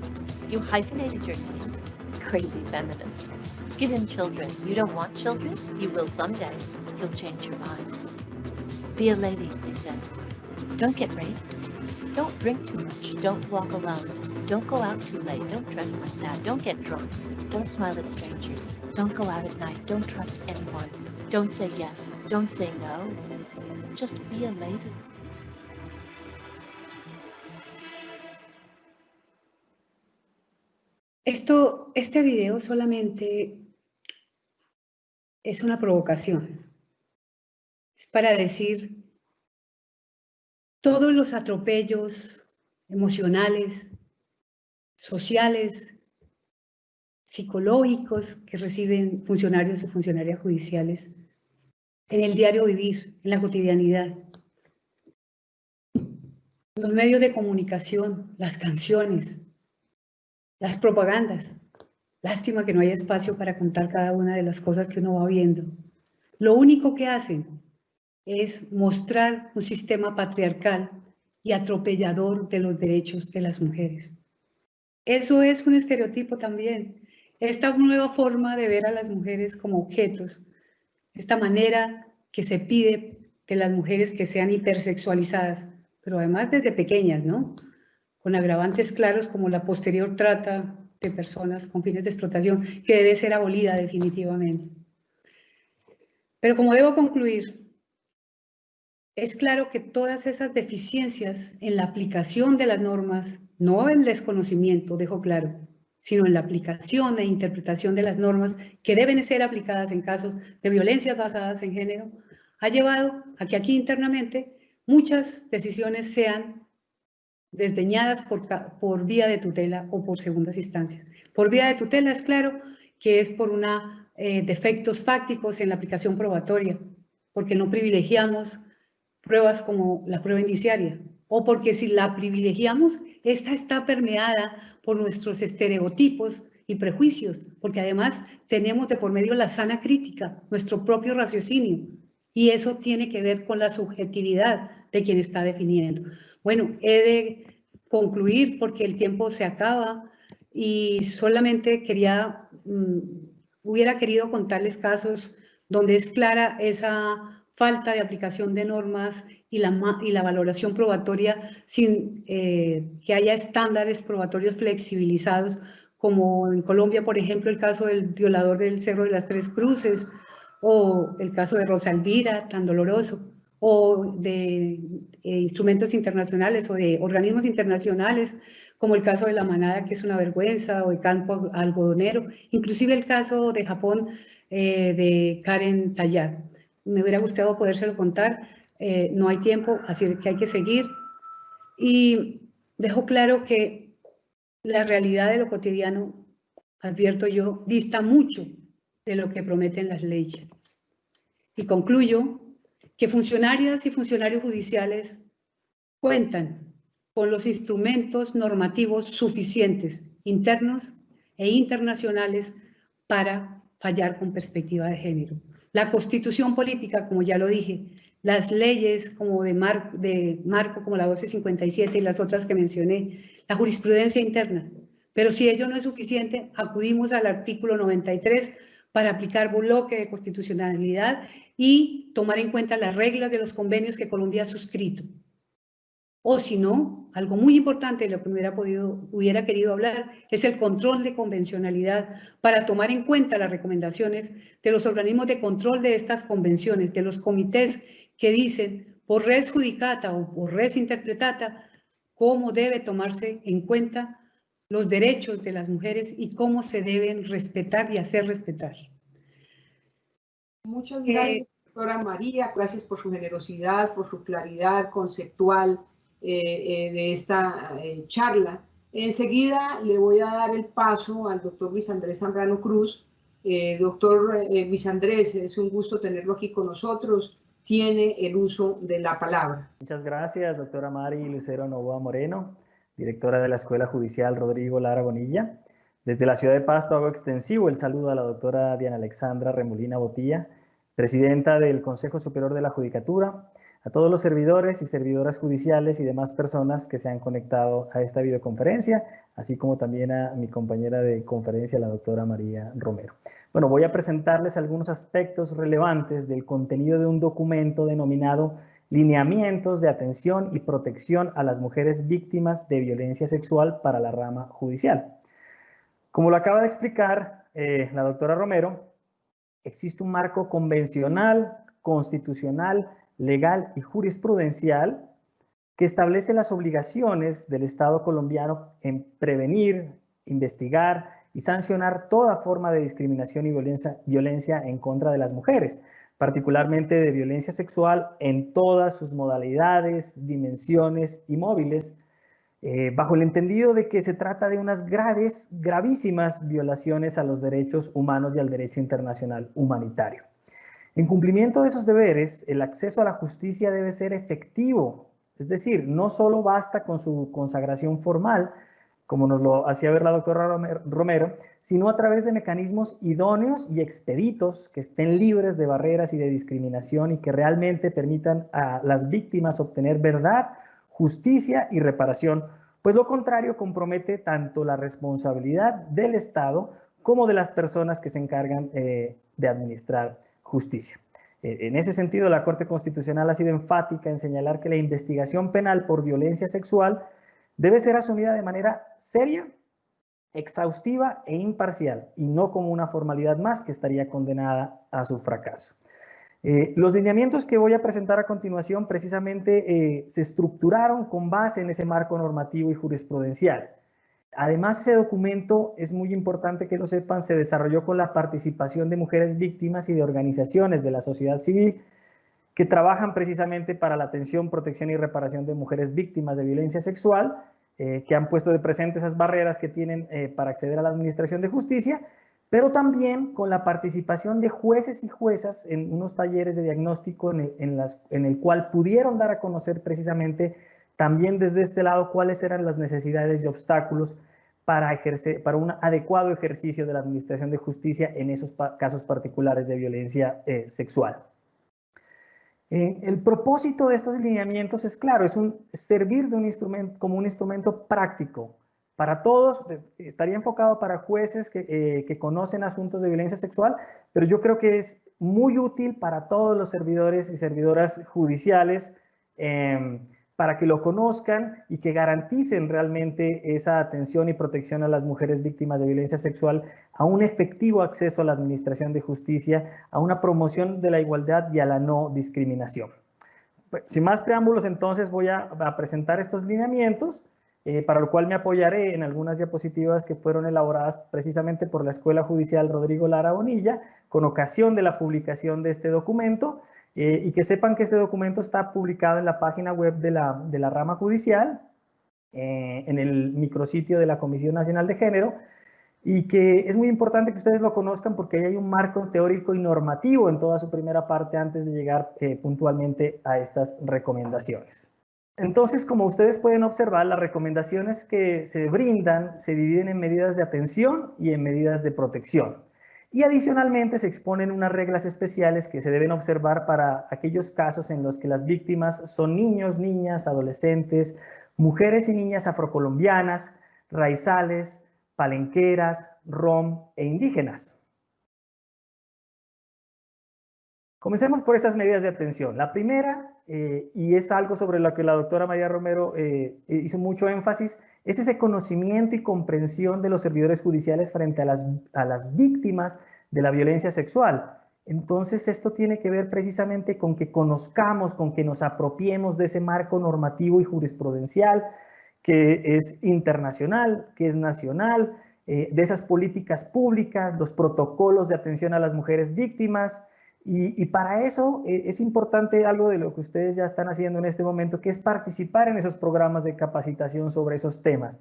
You hyphenated your name? Crazy feminist. Give him children. You don't want children? You will someday. He'll change your mind. Be a lady, they said. Don't get raped. Don't drink too much. Don't walk alone. Don't go out too late. Don't dress like that. Don't get drunk. Don't smile at strangers. Don't go out at night. Don't trust anyone. Don't say yes. Don't say no. Just be a lady. Este video solamente es una provocación. Es para decir todos los atropellos emocionales, sociales, psicológicos que reciben funcionarios y funcionarias judiciales en el diario vivir, en la cotidianidad. Los medios de comunicación, las canciones, las propagandas. Lástima que no haya espacio para contar cada una de las cosas que uno va viendo. Lo único que hacen es mostrar un sistema patriarcal y atropellador de los derechos de las mujeres. Eso es un estereotipo también. Esta nueva forma de ver a las mujeres como objetos, esta manera que se pide de las mujeres que sean hipersexualizadas, pero además desde pequeñas, ¿no? Con agravantes claros como la posterior trata de personas con fines de explotación, que debe ser abolida definitivamente. Pero como debo concluir, es claro que todas esas deficiencias en la aplicación de las normas, no en el desconocimiento, dejo claro, sino en la aplicación e interpretación de las normas que deben ser aplicadas en casos de violencias basadas en género, ha llevado a que aquí internamente muchas decisiones sean desdeñadas por vía de tutela o por segundas instancias. Por vía de tutela es claro que es por defectos fácticos en la aplicación probatoria, porque no privilegiamos pruebas como la prueba indiciaria, o porque si la privilegiamos, esta está permeada por nuestros estereotipos y prejuicios, porque además tenemos de por medio la sana crítica, nuestro propio raciocinio, y eso tiene que ver con la subjetividad de quien está definiendo. Bueno, he de concluir porque el tiempo se acaba y solamente hubiera querido contarles casos donde es clara esa falta de aplicación de normas y la valoración probatoria sin que haya estándares probatorios flexibilizados, como en Colombia, por ejemplo, el caso del violador del Cerro de las Tres Cruces, o el caso de Rosa Elvira, tan doloroso, o de instrumentos internacionales o de organismos internacionales, como el caso de la manada, que es una vergüenza, o el campo algodonero, inclusive el caso de Japón de Karen Tayar. Me hubiera gustado podérselo contar, no hay tiempo, así que hay que seguir. Y dejo claro que la realidad de lo cotidiano, advierto yo, dista mucho de lo que prometen las leyes. Y concluyo que funcionarias y funcionarios judiciales cuentan con los instrumentos normativos suficientes, internos e internacionales, para fallar con perspectiva de género. La Constitución política, como ya lo dije, las leyes como de marco como la 1257 y las otras que mencioné, la jurisprudencia interna. Pero si ello no es suficiente, acudimos al artículo 93 para aplicar bloque de constitucionalidad y tomar en cuenta las reglas de los convenios que Colombia ha suscrito. O si no, algo muy importante de lo que hubiera querido hablar es el control de convencionalidad para tomar en cuenta las recomendaciones de los organismos de control de estas convenciones, de los comités que dicen por res judicata o por res interpretata cómo debe tomarse en cuenta los derechos de las mujeres y cómo se deben respetar y hacer respetar. Muchas gracias, doctora María, gracias por su generosidad, por su claridad conceptual de esta charla. Enseguida le voy a dar el paso al doctor Luis Andrés Zambrano Cruz. Doctor Luis Andrés, es un gusto tenerlo aquí con nosotros. Tiene el uso de la palabra. Muchas gracias, doctora Mari Lucero Novoa Moreno, directora de la Escuela Judicial Rodrigo Lara Bonilla. Desde la ciudad de Pasto hago extensivo el saludo a la doctora Diana Alexandra Remolina Botía, presidenta del Consejo Superior de la Judicatura, a todos los servidores y servidoras judiciales y demás personas que se han conectado a esta videoconferencia, así como también a mi compañera de conferencia, la doctora María Romero. Bueno, voy a presentarles algunos aspectos relevantes del contenido de un documento denominado Lineamientos de atención y protección a las mujeres víctimas de violencia sexual para la rama judicial. Como lo acaba de explicar la doctora Romero, existe un marco convencional, constitucional, legal y jurisprudencial que establece las obligaciones del Estado colombiano en prevenir, investigar y sancionar toda forma de discriminación y violencia en contra de las mujeres, particularmente de violencia sexual en todas sus modalidades, dimensiones y móviles, bajo el entendido de que se trata de unas gravísimas violaciones a los derechos humanos y al derecho internacional humanitario. En cumplimiento de esos deberes, el acceso a la justicia debe ser efectivo, es decir, no solo basta con su consagración formal, como nos lo hacía ver la doctora Romero, sino a través de mecanismos idóneos y expeditos que estén libres de barreras y de discriminación y que realmente permitan a las víctimas obtener verdad, justicia y reparación, pues lo contrario compromete tanto la responsabilidad del Estado como de las personas que se encargan de administrar justicia. En ese sentido, la Corte Constitucional ha sido enfática en señalar que la investigación penal por violencia sexual debe ser asumida de manera seria, exhaustiva e imparcial, y no como una formalidad más que estaría condenada a su fracaso. Los lineamientos que voy a presentar a continuación precisamente se estructuraron con base en ese marco normativo y jurisprudencial. Además, ese documento, es muy importante que lo sepan, se desarrolló con la participación de mujeres víctimas y de organizaciones de la sociedad civil que trabajan precisamente para la atención, protección y reparación de mujeres víctimas de violencia sexual, que han puesto de presente esas barreras que tienen para acceder a la administración de justicia, pero también con la participación de jueces y juezas en unos talleres de diagnóstico en el cual pudieron dar a conocer precisamente también desde este lado cuáles eran las necesidades y obstáculos para un adecuado ejercicio de la administración de justicia en esos casos particulares de violencia sexual. El propósito de estos lineamientos es claro, es servir de un instrumento, como un instrumento práctico para todos. Estaría enfocado para jueces que conocen asuntos de violencia sexual, pero yo creo que es muy útil para todos los servidores y servidoras judiciales, para que lo conozcan y que garanticen realmente esa atención y protección a las mujeres víctimas de violencia sexual, a un efectivo acceso a la administración de justicia, a una promoción de la igualdad y a la no discriminación. Sin más preámbulos, entonces voy a presentar estos lineamientos, para lo cual me apoyaré en algunas diapositivas que fueron elaboradas precisamente por la Escuela Judicial Rodrigo Lara Bonilla, con ocasión de la publicación de este documento, y que sepan que este documento está publicado en la página web de la rama judicial, en el micrositio de la Comisión Nacional de Género, y que es muy importante que ustedes lo conozcan porque ahí hay un marco teórico y normativo en toda su primera parte antes de llegar puntualmente a estas recomendaciones. Entonces, como ustedes pueden observar, las recomendaciones que se brindan se dividen en medidas de atención y en medidas de protección. Y adicionalmente se exponen unas reglas especiales que se deben observar para aquellos casos en los que las víctimas son niños, niñas, adolescentes, mujeres y niñas afrocolombianas, raizales, palenqueras, rom e indígenas. Comencemos por esas medidas de atención. La primera, y es algo sobre lo que la doctora María Romero hizo mucho énfasis, es ese conocimiento y comprensión de los servidores judiciales frente a las víctimas de la violencia sexual. Entonces, esto tiene que ver precisamente con que conozcamos, con que nos apropiemos de ese marco normativo y jurisprudencial, que es internacional, que es nacional, de esas políticas públicas, los protocolos de atención a las mujeres víctimas. Y para eso es importante algo de lo que ustedes ya están haciendo en este momento, que es participar en esos programas de capacitación sobre esos temas.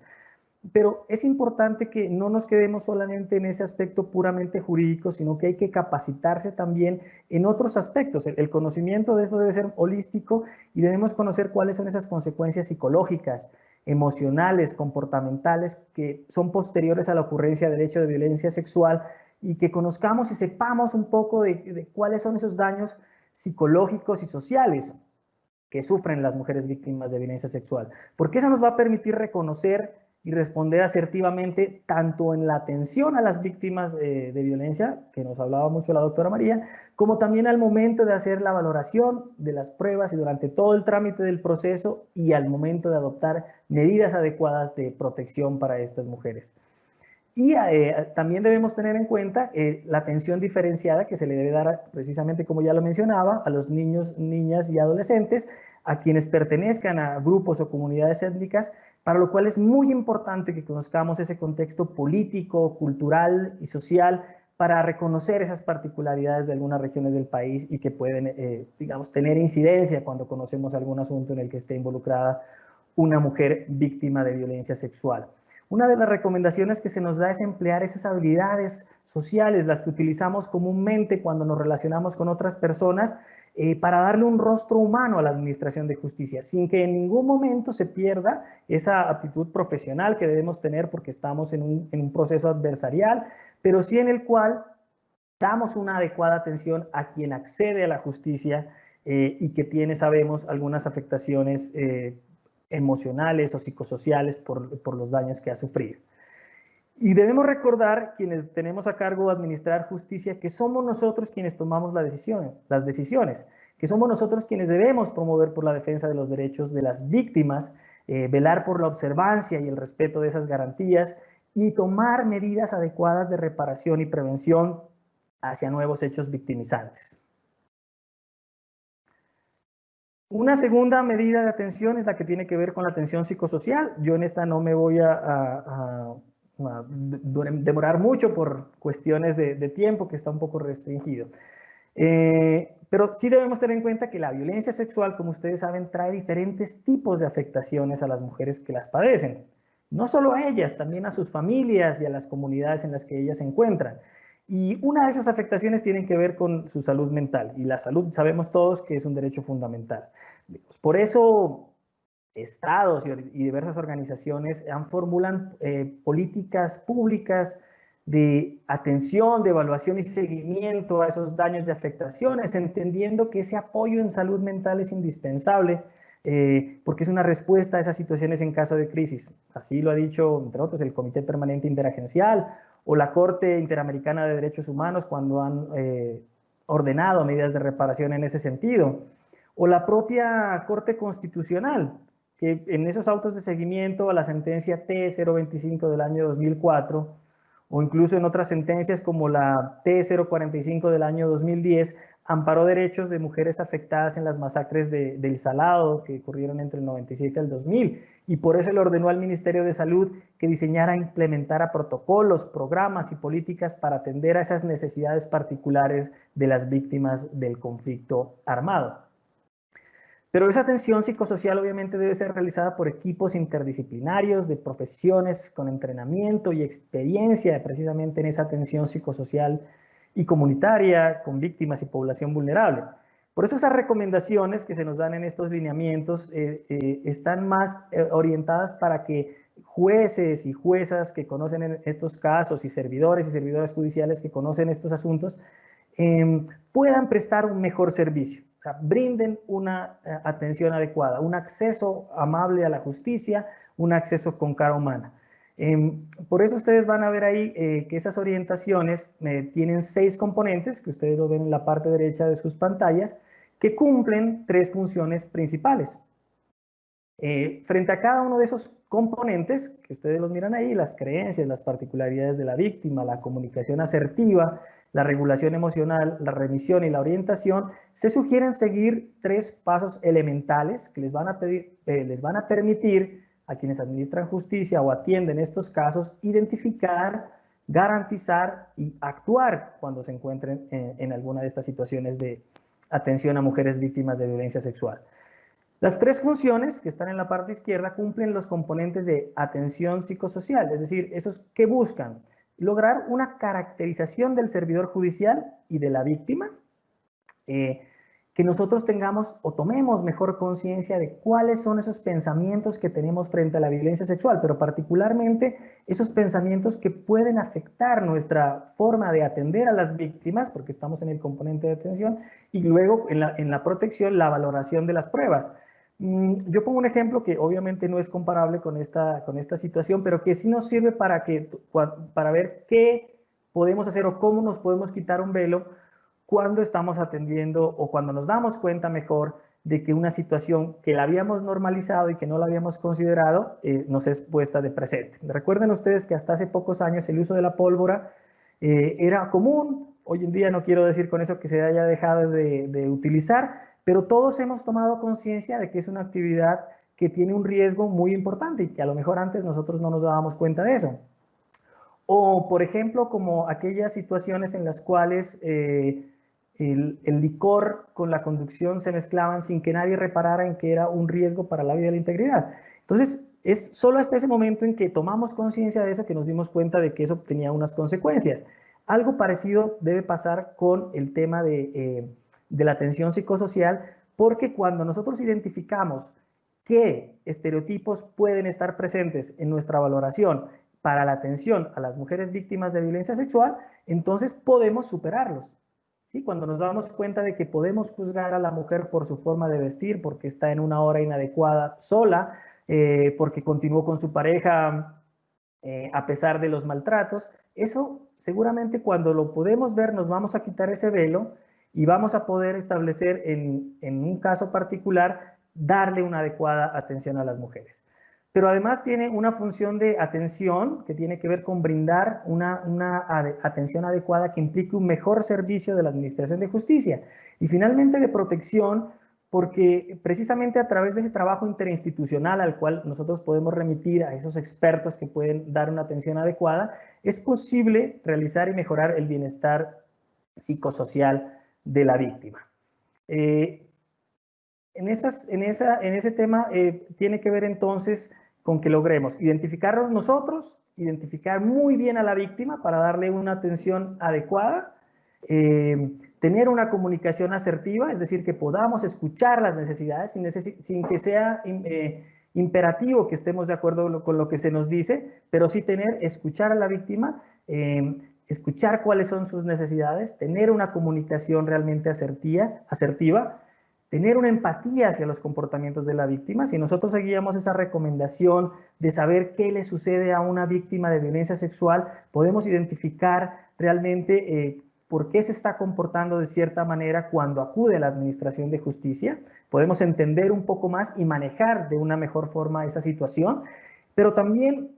Pero es importante que no nos quedemos solamente en ese aspecto puramente jurídico, sino que hay que capacitarse también en otros aspectos. El conocimiento de esto debe ser holístico y debemos conocer cuáles son esas consecuencias psicológicas, emocionales, comportamentales, que son posteriores a la ocurrencia del hecho de violencia sexual, y que conozcamos y sepamos un poco de cuáles son esos daños psicológicos y sociales que sufren las mujeres víctimas de violencia sexual, porque eso nos va a permitir reconocer y responder asertivamente tanto en la atención a las víctimas de violencia, que nos hablaba mucho la doctora María, como también al momento de hacer la valoración de las pruebas y durante todo el trámite del proceso y al momento de adoptar medidas adecuadas de protección para estas mujeres. Y también debemos tener en cuenta la atención diferenciada que se le debe dar, precisamente como ya lo mencionaba, a los niños, niñas y adolescentes, a quienes pertenezcan a grupos o comunidades étnicas, para lo cual es muy importante que conozcamos ese contexto político, cultural y social para reconocer esas particularidades de algunas regiones del país y que pueden, digamos, tener incidencia cuando conocemos algún asunto en el que esté involucrada una mujer víctima de violencia sexual. Una de las recomendaciones que se nos da es emplear esas habilidades sociales, las que utilizamos comúnmente cuando nos relacionamos con otras personas, para darle un rostro humano a la administración de justicia, sin que en ningún momento se pierda esa aptitud profesional que debemos tener porque estamos en un proceso adversarial, pero sí en el cual damos una adecuada atención a quien accede a la justicia y que tiene, sabemos, algunas afectaciones emocionales o psicosociales por los daños que ha sufrido. Y debemos recordar, quienes tenemos a cargo de administrar justicia, que somos nosotros quienes tomamos las decisiones, que somos nosotros quienes debemos promover por la defensa de los derechos de las víctimas, velar por la observancia y el respeto de esas garantías y tomar medidas adecuadas de reparación y prevención hacia nuevos hechos victimizantes. Una segunda medida de atención es la que tiene que ver con la atención psicosocial. Yo en esta no me voy a demorar mucho por cuestiones de tiempo, que está un poco restringido. Pero sí debemos tener en cuenta que la violencia sexual, como ustedes saben, trae diferentes tipos de afectaciones a las mujeres que las padecen. No solo a ellas, también a sus familias y a las comunidades en las que ellas se encuentran. Y una de esas afectaciones tiene que ver con su salud mental. Y la salud sabemos todos que es un derecho fundamental. Por eso estados y diversas organizaciones formulan políticas públicas de atención, de evaluación y seguimiento a esos daños y afectaciones, entendiendo que ese apoyo en salud mental es indispensable porque es una respuesta a esas situaciones en caso de crisis. Así lo ha dicho, entre otros, el Comité Permanente Interagencial o la Corte Interamericana de Derechos Humanos cuando han ordenado medidas de reparación en ese sentido, o la propia Corte Constitucional, que en esos autos de seguimiento a la sentencia T025 del año 2004, o incluso en otras sentencias como la T045 del año 2010, amparó derechos de mujeres afectadas en las masacres del Salado que ocurrieron entre el 97 y el 2000, y por eso le ordenó al Ministerio de Salud que diseñara e implementara protocolos, programas y políticas para atender a esas necesidades particulares de las víctimas del conflicto armado. Pero esa atención psicosocial obviamente debe ser realizada por equipos interdisciplinarios de profesiones con entrenamiento y experiencia precisamente en esa atención psicosocial y comunitaria con víctimas y población vulnerable. Por eso esas recomendaciones que se nos dan en estos lineamientos están más orientadas para que jueces y juezas que conocen estos casos y servidoras judiciales que conocen estos asuntos puedan prestar un mejor servicio. O sea, brinden una atención adecuada, un acceso amable a la justicia, un acceso con cara humana. Por eso ustedes van a ver ahí que esas orientaciones tienen 6 componentes, que ustedes lo ven en la parte derecha de sus pantallas, que cumplen 3 funciones principales. Frente a cada uno de esos componentes, que ustedes los miran ahí, las creencias, las particularidades de la víctima, la comunicación asertiva, la regulación emocional, la remisión y la orientación, se sugieren seguir 3 pasos elementales que les van a permitir a quienes administran justicia o atienden estos casos identificar, garantizar y actuar cuando se encuentren en alguna de estas situaciones de atención a mujeres víctimas de violencia sexual. Las 3 funciones que están en la parte izquierda cumplen los componentes de atención psicosocial, es decir, esos que buscan lograr una caracterización del servidor judicial y de la víctima, que nosotros tengamos o tomemos mejor conciencia de cuáles son esos pensamientos que tenemos frente a la violencia sexual, pero particularmente esos pensamientos que pueden afectar nuestra forma de atender a las víctimas, porque estamos en el componente de atención, y luego en la protección, la valoración de las pruebas. Yo pongo un ejemplo que obviamente no es comparable con esta situación, pero que sí nos sirve para ver qué podemos hacer o cómo nos podemos quitar un velo cuando estamos atendiendo o cuando nos damos cuenta mejor de que una situación que la habíamos normalizado y que no la habíamos considerado nos es puesta de presente. Recuerden ustedes que hasta hace pocos años el uso de la pólvora era común. Hoy en día no quiero decir con eso que se haya dejado de utilizar, pero todos hemos tomado conciencia de que es una actividad que tiene un riesgo muy importante y que a lo mejor antes nosotros no nos dábamos cuenta de eso. O, por ejemplo, como aquellas situaciones en las cuales el licor con la conducción se mezclaban sin que nadie reparara en que era un riesgo para la vida y la integridad. Entonces, es solo hasta ese momento en que tomamos conciencia de eso que nos dimos cuenta de que eso tenía unas consecuencias. Algo parecido debe pasar con el tema de la atención psicosocial, porque cuando nosotros identificamos qué estereotipos pueden estar presentes en nuestra valoración para la atención a las mujeres víctimas de violencia sexual, entonces podemos superarlos. ¿Sí? Cuando nos damos cuenta de que podemos juzgar a la mujer por su forma de vestir, porque está en una hora inadecuada sola, porque continuó con su pareja a pesar de los maltratos, eso seguramente cuando lo podemos ver nos vamos a quitar ese velo y vamos a poder establecer en un caso particular darle una adecuada atención a las mujeres. Pero además tiene una función de atención que tiene que ver con brindar una atención adecuada que implique un mejor servicio de la Administración de Justicia. Y finalmente de protección, porque precisamente a través de ese trabajo interinstitucional al cual nosotros podemos remitir a esos expertos que pueden dar una atención adecuada, es posible realizar y mejorar el bienestar psicosocial de la víctima. En ese tema tiene que ver entonces con que logremos identificarnos nosotros, identificar muy bien a la víctima para darle una atención adecuada, tener una comunicación asertiva, es decir, que podamos escuchar las necesidades sin que sea imperativo que estemos de acuerdo con lo que se nos dice, pero sí escuchar a la víctima, escuchar cuáles son sus necesidades, tener una comunicación realmente asertiva, tener una empatía hacia los comportamientos de la víctima. Si nosotros seguíamos esa recomendación de saber qué le sucede a una víctima de violencia sexual, podemos identificar realmente por qué se está comportando de cierta manera cuando acude a la Administración de Justicia. Podemos entender un poco más y manejar de una mejor forma esa situación, pero también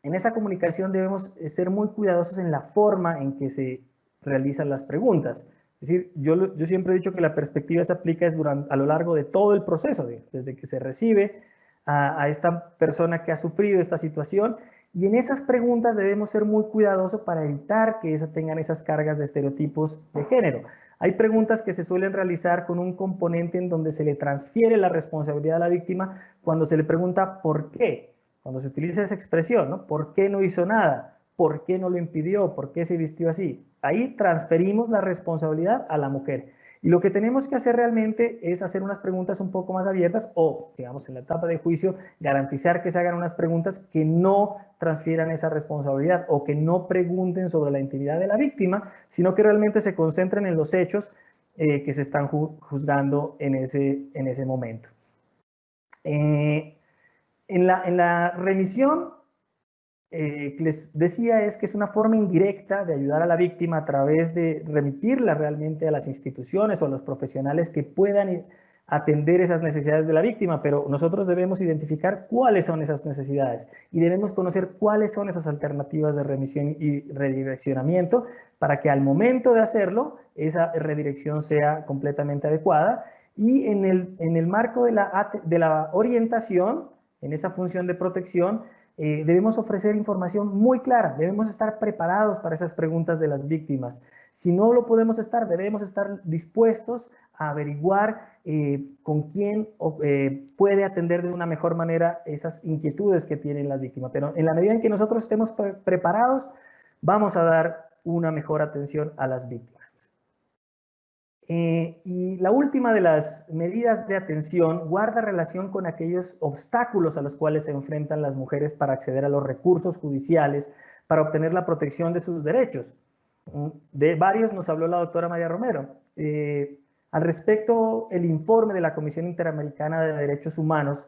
en esa comunicación debemos ser muy cuidadosos en la forma en que se realizan las preguntas. Es decir, yo siempre he dicho que la perspectiva se aplica a lo largo de todo el proceso, desde que se recibe a esta persona que ha sufrido esta situación, y en esas preguntas debemos ser muy cuidadosos para evitar que tengan esas cargas de estereotipos de género. Hay preguntas que se suelen realizar con un componente en donde se le transfiere la responsabilidad a la víctima cuando se le pregunta ¿por qué? Cuando se utiliza esa expresión, ¿no? ¿Por qué no hizo nada? ¿Por qué no lo impidió? ¿Por qué se vistió así? Ahí transferimos la responsabilidad a la mujer. Y lo que tenemos que hacer realmente es hacer unas preguntas un poco más abiertas o, digamos, en la etapa de juicio, garantizar que se hagan unas preguntas que no transfieran esa responsabilidad o que no pregunten sobre la intimidad de la víctima, sino que realmente se concentren en los hechos que se están juzgando en ese momento. En la remisión, les decía, es que es una forma indirecta de ayudar a la víctima a través de remitirla realmente a las instituciones o a los profesionales que puedan atender esas necesidades de la víctima, pero nosotros debemos identificar cuáles son esas necesidades y debemos conocer cuáles son esas alternativas de remisión y redireccionamiento para que al momento de hacerlo esa redirección sea completamente adecuada. Y en el marco de la orientación, en esa función de protección, debemos ofrecer información muy clara, debemos estar preparados para esas preguntas de las víctimas. Si no lo podemos estar, debemos estar dispuestos a averiguar con quién puede atender de una mejor manera esas inquietudes que tienen las víctimas. Pero en la medida en que nosotros estemos preparados, vamos a dar una mejor atención a las víctimas. Y la última de las medidas de atención guarda relación con aquellos obstáculos a los cuales se enfrentan las mujeres para acceder a los recursos judiciales, para obtener la protección de sus derechos. De varios nos habló la doctora María Romero. Al respecto, el informe de la Comisión Interamericana de Derechos Humanos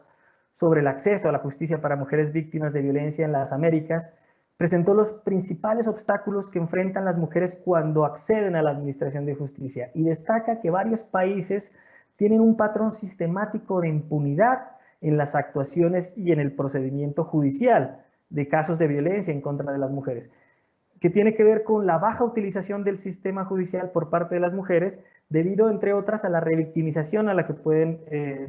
sobre el acceso a la justicia para mujeres víctimas de violencia en las Américas presentó los principales obstáculos que enfrentan las mujeres cuando acceden a la administración de justicia y destaca que varios países tienen un patrón sistemático de impunidad en las actuaciones y en el procedimiento judicial de casos de violencia en contra de las mujeres, que tiene que ver con la baja utilización del sistema judicial por parte de las mujeres, debido, entre otras, a la revictimización a la que pueden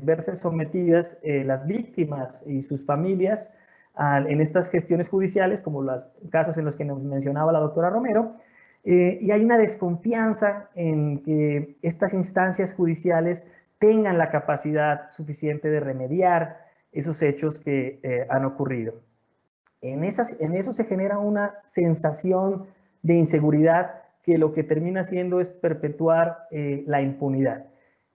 verse sometidas las víctimas y sus familias en estas gestiones judiciales, como los casos en los que nos mencionaba la doctora Romero, y hay una desconfianza en que estas instancias judiciales tengan la capacidad suficiente de remediar esos hechos que han ocurrido. En eso se genera una sensación de inseguridad que lo que termina haciendo es perpetuar la impunidad.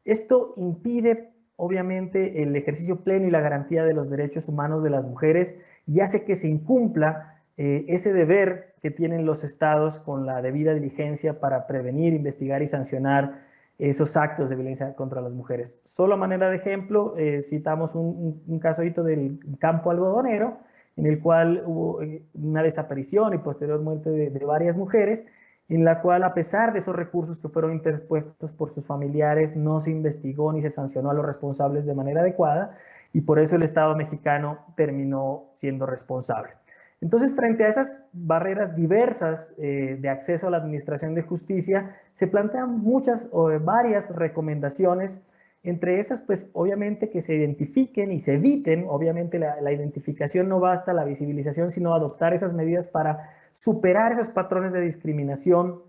Esto impide, obviamente, el ejercicio pleno y la garantía de los derechos humanos de las mujeres y hace que se incumpla ese deber que tienen los estados con la debida diligencia para prevenir, investigar y sancionar esos actos de violencia contra las mujeres. Solo a manera de ejemplo, citamos un casoito del campo algodonero, en el cual hubo una desaparición y posterior muerte de varias mujeres, en la cual, a pesar de esos recursos que fueron interpuestos por sus familiares, no se investigó ni se sancionó a los responsables de manera adecuada, y por eso el Estado mexicano terminó siendo responsable. Entonces, frente a esas barreras diversas de acceso a la administración de justicia, se plantean muchas o varias recomendaciones. Entre esas, pues, obviamente que se identifiquen y se eviten, obviamente la identificación no basta, la visibilización, sino adoptar esas medidas para superar esos patrones de discriminación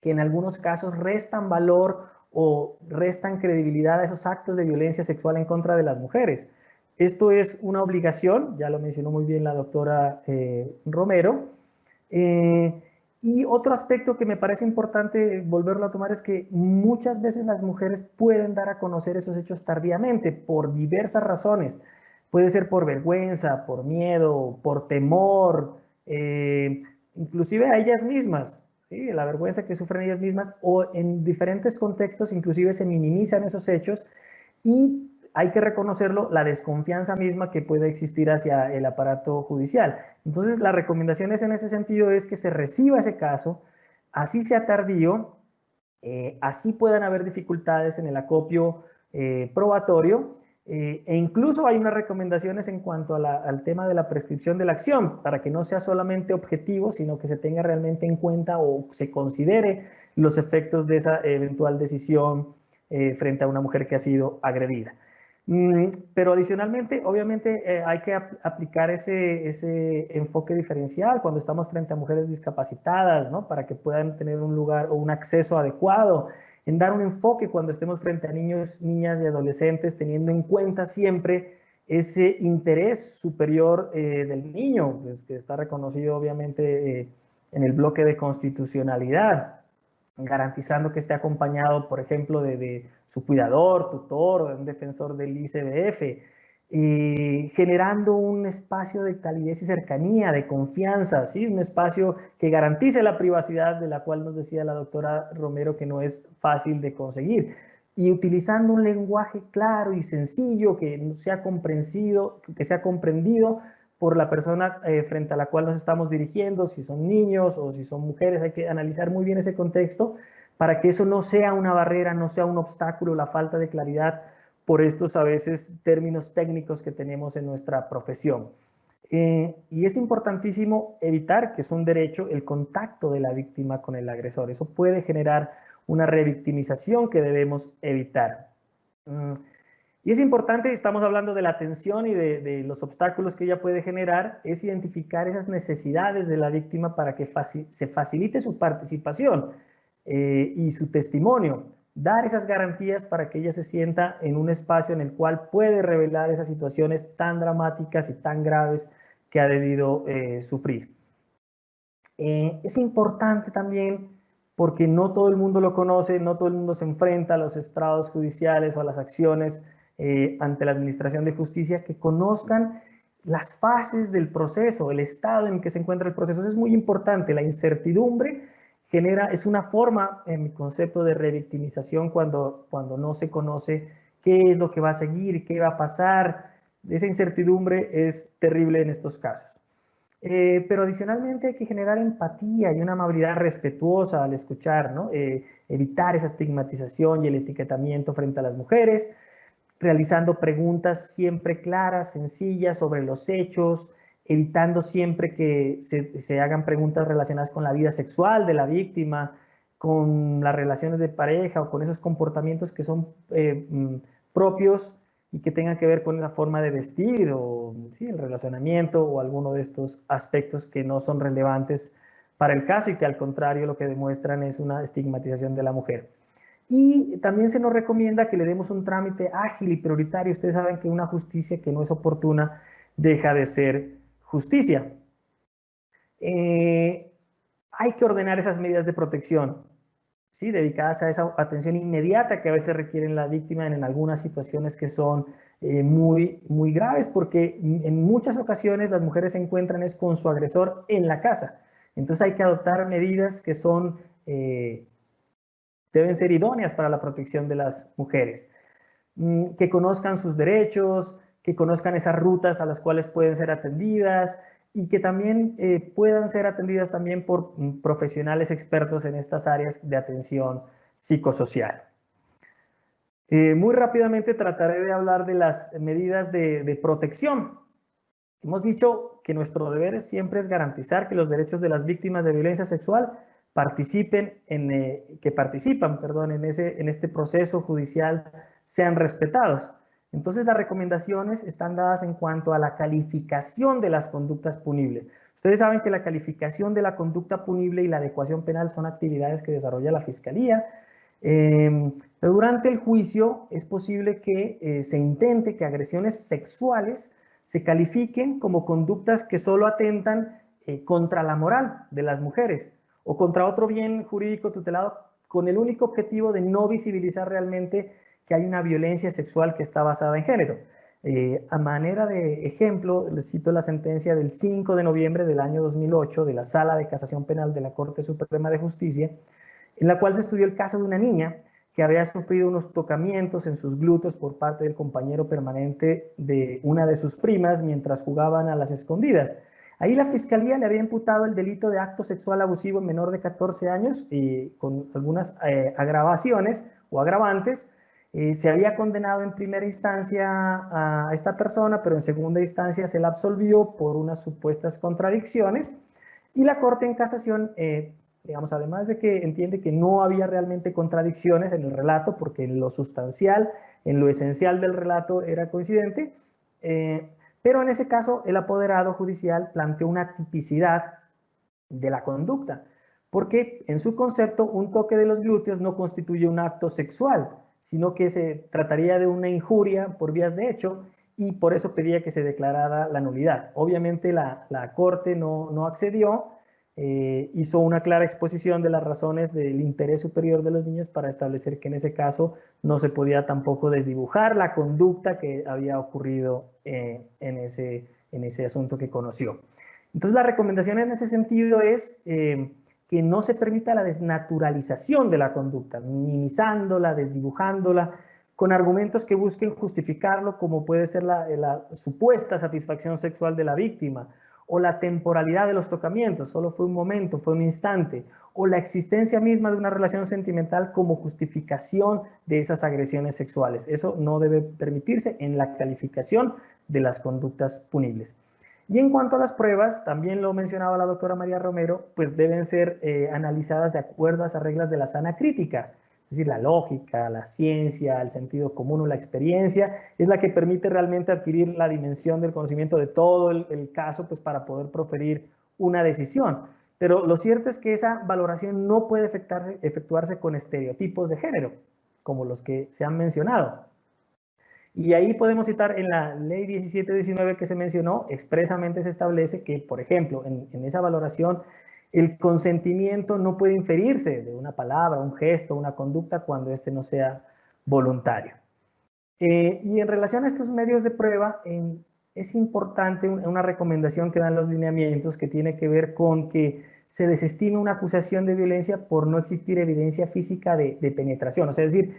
que en algunos casos restan valor o restan credibilidad a esos actos de violencia sexual en contra de las mujeres. Esto es una obligación, ya lo mencionó muy bien la doctora Romero. Y otro aspecto que me parece importante volverlo a tomar es que muchas veces las mujeres pueden dar a conocer esos hechos tardíamente por diversas razones. Puede ser por vergüenza, por miedo, por temor, inclusive a ellas mismas, ¿sí? La vergüenza que sufren ellas mismas, o en diferentes contextos inclusive se minimizan esos hechos y hay que reconocerlo, la desconfianza misma que puede existir hacia el aparato judicial. Entonces, las recomendaciones en ese sentido es que se reciba ese caso, así sea tardío, así puedan haber dificultades en el acopio probatorio, e incluso hay unas recomendaciones en cuanto al tema de la prescripción de la acción, para que no sea solamente objetivo, sino que se tenga realmente en cuenta o se considere los efectos de esa eventual decisión frente a una mujer que ha sido agredida. Pero adicionalmente, obviamente, hay que aplicar ese enfoque diferencial cuando estamos frente a mujeres discapacitadas, ¿no? Para que puedan tener un lugar o un acceso adecuado, en dar un enfoque cuando estemos frente a niños, niñas y adolescentes, teniendo en cuenta siempre ese interés superior del niño, pues, que está reconocido obviamente en el bloque de constitucionalidad, garantizando que esté acompañado, por ejemplo, de su cuidador, tutor o de un defensor del ICBF, generando un espacio de calidez y cercanía, de confianza, ¿sí? Un espacio que garantice la privacidad, de la cual nos decía la doctora Romero que no es fácil de conseguir, y utilizando un lenguaje claro y sencillo que sea comprendido por la persona frente a la cual nos estamos dirigiendo, si son niños o si son mujeres. Hay que analizar muy bien ese contexto para que eso no sea una barrera, no sea un obstáculo, la falta de claridad por estos a veces términos técnicos que tenemos en nuestra profesión. Y es importantísimo evitar, que es un derecho, el contacto de la víctima con el agresor. Eso puede generar una revictimización que debemos evitar. Y es importante, estamos hablando de la atención y de los obstáculos que ella puede generar, es identificar esas necesidades de la víctima para que se facilite su participación y su testimonio, dar esas garantías para que ella se sienta en un espacio en el cual puede revelar esas situaciones tan dramáticas y tan graves que ha debido sufrir. Es importante también porque no todo el mundo lo conoce, no todo el mundo se enfrenta a los estrados judiciales o a las acciones ante la Administración de Justicia, que conozcan las fases del proceso, el estado en que se encuentra el proceso. Eso es muy importante. La incertidumbre es una forma, en mi concepto, de revictimización cuando no se conoce qué es lo que va a seguir, qué va a pasar. Esa incertidumbre es terrible en estos casos. Pero adicionalmente hay que generar empatía y una amabilidad respetuosa al escuchar, ¿no? Evitar esa estigmatización y el etiquetamiento frente a las mujeres, realizando preguntas siempre claras, sencillas sobre los hechos, evitando siempre que se hagan preguntas relacionadas con la vida sexual de la víctima, con las relaciones de pareja o con esos comportamientos que son propios y que tengan que ver con la forma de vestir o ¿sí? el relacionamiento o alguno de estos aspectos que no son relevantes para el caso y que al contrario lo que demuestran es una estigmatización de la mujer. Y también se nos recomienda que le demos un trámite ágil y prioritario. Ustedes saben que una justicia que no es oportuna deja de ser justicia. Hay que ordenar esas medidas de protección, ¿sí? Dedicadas a esa atención inmediata que a veces requieren la víctima en algunas situaciones que son muy graves, porque en muchas ocasiones las mujeres se encuentran con su agresor en la casa. Entonces hay que adoptar medidas que son deben ser idóneas para la protección de las mujeres, que conozcan sus derechos, que conozcan esas rutas a las cuales pueden ser atendidas y que también puedan ser atendidas también por profesionales expertos en estas áreas de atención psicosocial. Muy rápidamente trataré de hablar de las medidas de protección. Hemos dicho que nuestro deber siempre es garantizar que los derechos de las víctimas de violencia sexual participan en este proceso judicial sean respetados. Entonces las recomendaciones están dadas en cuanto a la calificación de las conductas punibles. Ustedes saben que la calificación de la conducta punible y la adecuación penal son actividades que desarrolla la Fiscalía. Pero durante el juicio es posible que se intente que agresiones sexuales se califiquen como conductas que solo atentan contra la moral de las mujeres o contra otro bien jurídico tutelado con el único objetivo de no visibilizar realmente que hay una violencia sexual que está basada en género. A manera de ejemplo, les cito la sentencia del 5 de noviembre del año 2008 de la Sala de Casación Penal de la Corte Suprema de Justicia, en la cual se estudió el caso de una niña que había sufrido unos tocamientos en sus glúteos por parte del compañero permanente de una de sus primas mientras jugaban a las escondidas. Ahí la Fiscalía le había imputado el delito de acto sexual abusivo en menor de 14 años con algunas agravaciones o agravantes. Se había condenado en primera instancia a esta persona, pero en segunda instancia se la absolvió por unas supuestas contradicciones y la Corte en Casación, digamos, además de que entiende que no había realmente contradicciones en el relato, porque en lo sustancial, en lo esencial del relato era coincidente, pero en ese caso el apoderado judicial planteó una tipicidad de la conducta, porque en su concepto un toque de los glúteos no constituye un acto sexual, sino que se trataría de una injuria por vías de hecho y por eso pedía que se declarara la nulidad. Obviamente la Corte no accedió, hizo una clara exposición de las razones del interés superior de los niños para establecer que en ese caso no se podía tampoco desdibujar la conducta que había ocurrido en ese asunto que conoció. Entonces la recomendación en ese sentido es que no se permita la desnaturalización de la conducta, minimizándola, desdibujándola, con argumentos que busquen justificarlo, como puede ser la supuesta satisfacción sexual de la víctima, o la temporalidad de los tocamientos, solo fue un momento, fue un instante, o la existencia misma de una relación sentimental como justificación de esas agresiones sexuales. Eso no debe permitirse en la calificación de las conductas punibles. Y en cuanto a las pruebas, también lo mencionaba la doctora María Romero, pues deben ser analizadas de acuerdo a esas reglas de la sana crítica. Es decir, la lógica, la ciencia, el sentido común o la experiencia es la que permite realmente adquirir la dimensión del conocimiento de todo el caso, pues para poder proferir una decisión. Pero lo cierto es que esa valoración no puede efectuarse con estereotipos de género, como los que se han mencionado. Y ahí podemos citar en la ley 1719 que se mencionó, expresamente se establece que, por ejemplo, en esa valoración, El consentimiento no puede inferirse de una palabra, un gesto, una conducta cuando este no sea voluntario. Y en relación a estos medios de prueba, es importante una recomendación que dan los lineamientos que tiene que ver con que se desestime una acusación de violencia por no existir evidencia física de penetración. O sea, es decir,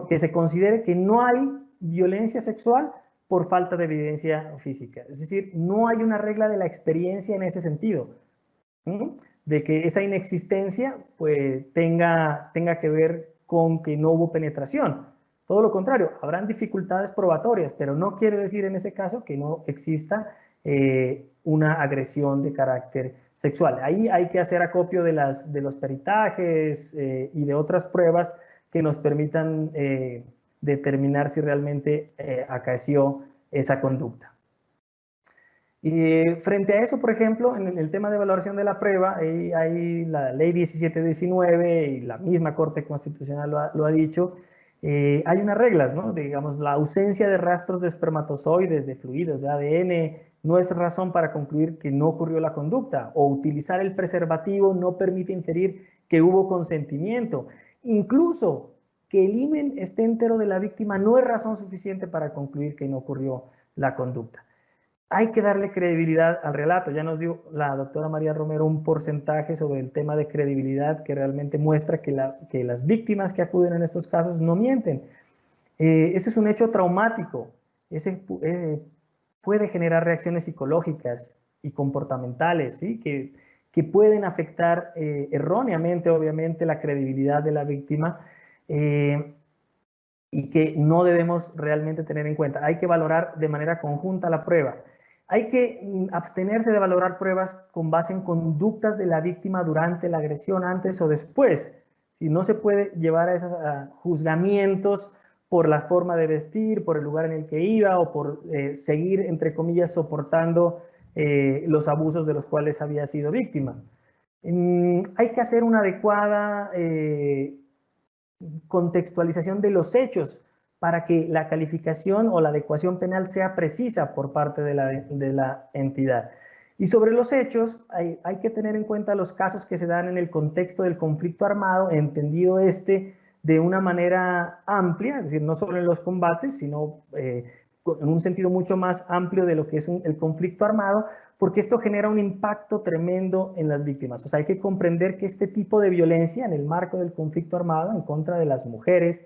que se considere que no hay violencia sexual por falta de evidencia física. Es decir, no hay una regla de la experiencia en ese sentido, ¿sí? De que esa inexistencia pues, tenga que ver con que no hubo penetración. Todo lo contrario, habrán dificultades probatorias, pero no quiere decir en ese caso que no exista una agresión de carácter sexual. Ahí hay que hacer acopio de los peritajes y de otras pruebas que nos permitan determinar si realmente acaeció esa conducta. Y frente a eso, por ejemplo, en el tema de valoración de la prueba, hay la ley 1719 y la misma Corte Constitucional lo ha dicho, hay unas reglas, ¿no? Digamos, la ausencia de rastros de espermatozoides, de fluidos, de ADN, no es razón para concluir que no ocurrió la conducta, o utilizar el preservativo no permite inferir que hubo consentimiento. Incluso que el himen esté entero de la víctima no es razón suficiente para concluir que no ocurrió la conducta. Hay que darle credibilidad al relato. Ya nos dio la doctora María Romero un porcentaje sobre el tema de credibilidad que realmente muestra que las víctimas que acuden en estos casos no mienten. Ese es un hecho traumático. Ese puede generar reacciones psicológicas y comportamentales, ¿sí? que pueden afectar erróneamente, obviamente, la credibilidad de la víctima y que no debemos realmente tener en cuenta. Hay que valorar de manera conjunta la prueba. Hay que abstenerse de valorar pruebas con base en conductas de la víctima durante la agresión, antes o después. Si no se puede llevar a esos juzgamientos por la forma de vestir, por el lugar en el que iba o por seguir, entre comillas, soportando los abusos de los cuales había sido víctima. Hay que hacer una adecuada contextualización de los hechos para que la calificación o la adecuación penal sea precisa por parte de la entidad. Y sobre los hechos, hay que tener en cuenta los casos que se dan en el contexto del conflicto armado, entendido de una manera amplia, es decir, no solo en los combates, sino en un sentido mucho más amplio de lo que es el conflicto armado, porque esto genera un impacto tremendo en las víctimas. O sea, hay que comprender que este tipo de violencia en el marco del conflicto armado en contra de las mujeres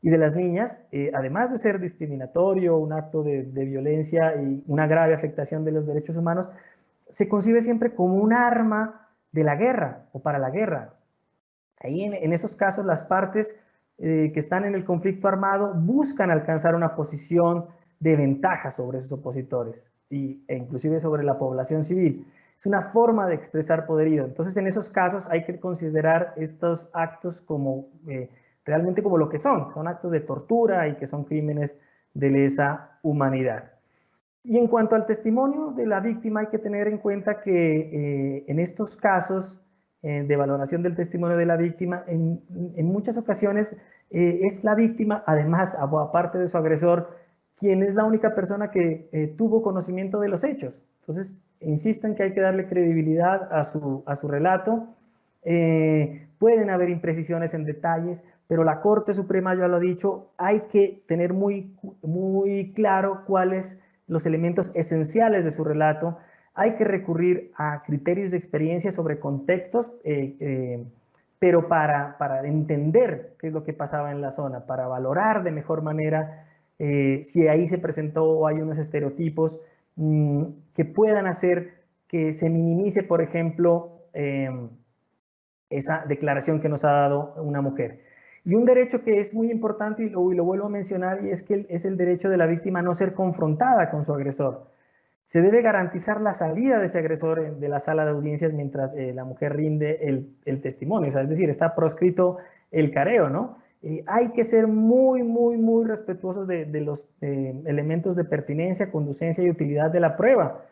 y de las niñas, además de ser discriminatorio, un acto de violencia y una grave afectación de los derechos humanos, se concibe siempre como un arma de la guerra o para la guerra. Ahí en esos casos las partes que están en el conflicto armado buscan alcanzar una posición de ventaja sobre sus opositores e inclusive sobre la población civil. Es una forma de expresar poderío. Entonces, en esos casos hay que considerar estos actos como realmente como lo que son actos de tortura y que son crímenes de lesa humanidad. Y en cuanto al testimonio de la víctima, hay que tener en cuenta que en estos casos de valoración del testimonio de la víctima, en muchas ocasiones es la víctima, además, aparte de su agresor, quien es la única persona que tuvo conocimiento de los hechos. Entonces, insisto en que hay que darle credibilidad a su relato. Pueden haber imprecisiones en detalles, pero la Corte Suprema ya lo ha dicho, hay que tener muy claro cuáles los elementos esenciales de su relato. Hay que recurrir a criterios de experiencia sobre contextos, pero para entender qué es lo que pasaba en la zona, para valorar de mejor manera si ahí se presentó o hay unos estereotipos que puedan hacer que se minimice, por ejemplo, esa declaración que nos ha dado una mujer. Y un derecho que es muy importante, y lo vuelvo a mencionar, y es que es el derecho de la víctima a no ser confrontada con su agresor. Se debe garantizar la salida de ese agresor de la sala de audiencias mientras la mujer rinde el testimonio. O sea, es decir, está proscrito el careo, ¿no? Hay que ser muy respetuosos de los elementos de pertinencia, conducencia y utilidad de la prueba,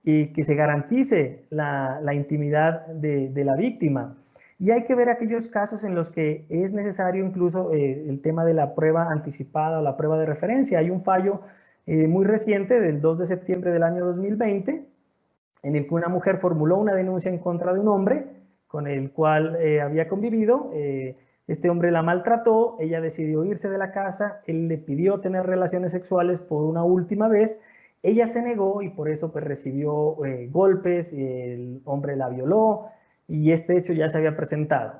y que se garantice la intimidad de la víctima. Y hay que ver aquellos casos en los que es necesario incluso el tema de la prueba anticipada o la prueba de referencia. Hay un fallo muy reciente del 2 de septiembre del año 2020 en el que una mujer formuló una denuncia en contra de un hombre con el cual había convivido. Este hombre la maltrató, ella decidió irse de la casa, él le pidió tener relaciones sexuales por una última vez, ella se negó y por eso pues recibió golpes, el hombre la violó y este hecho ya se había presentado.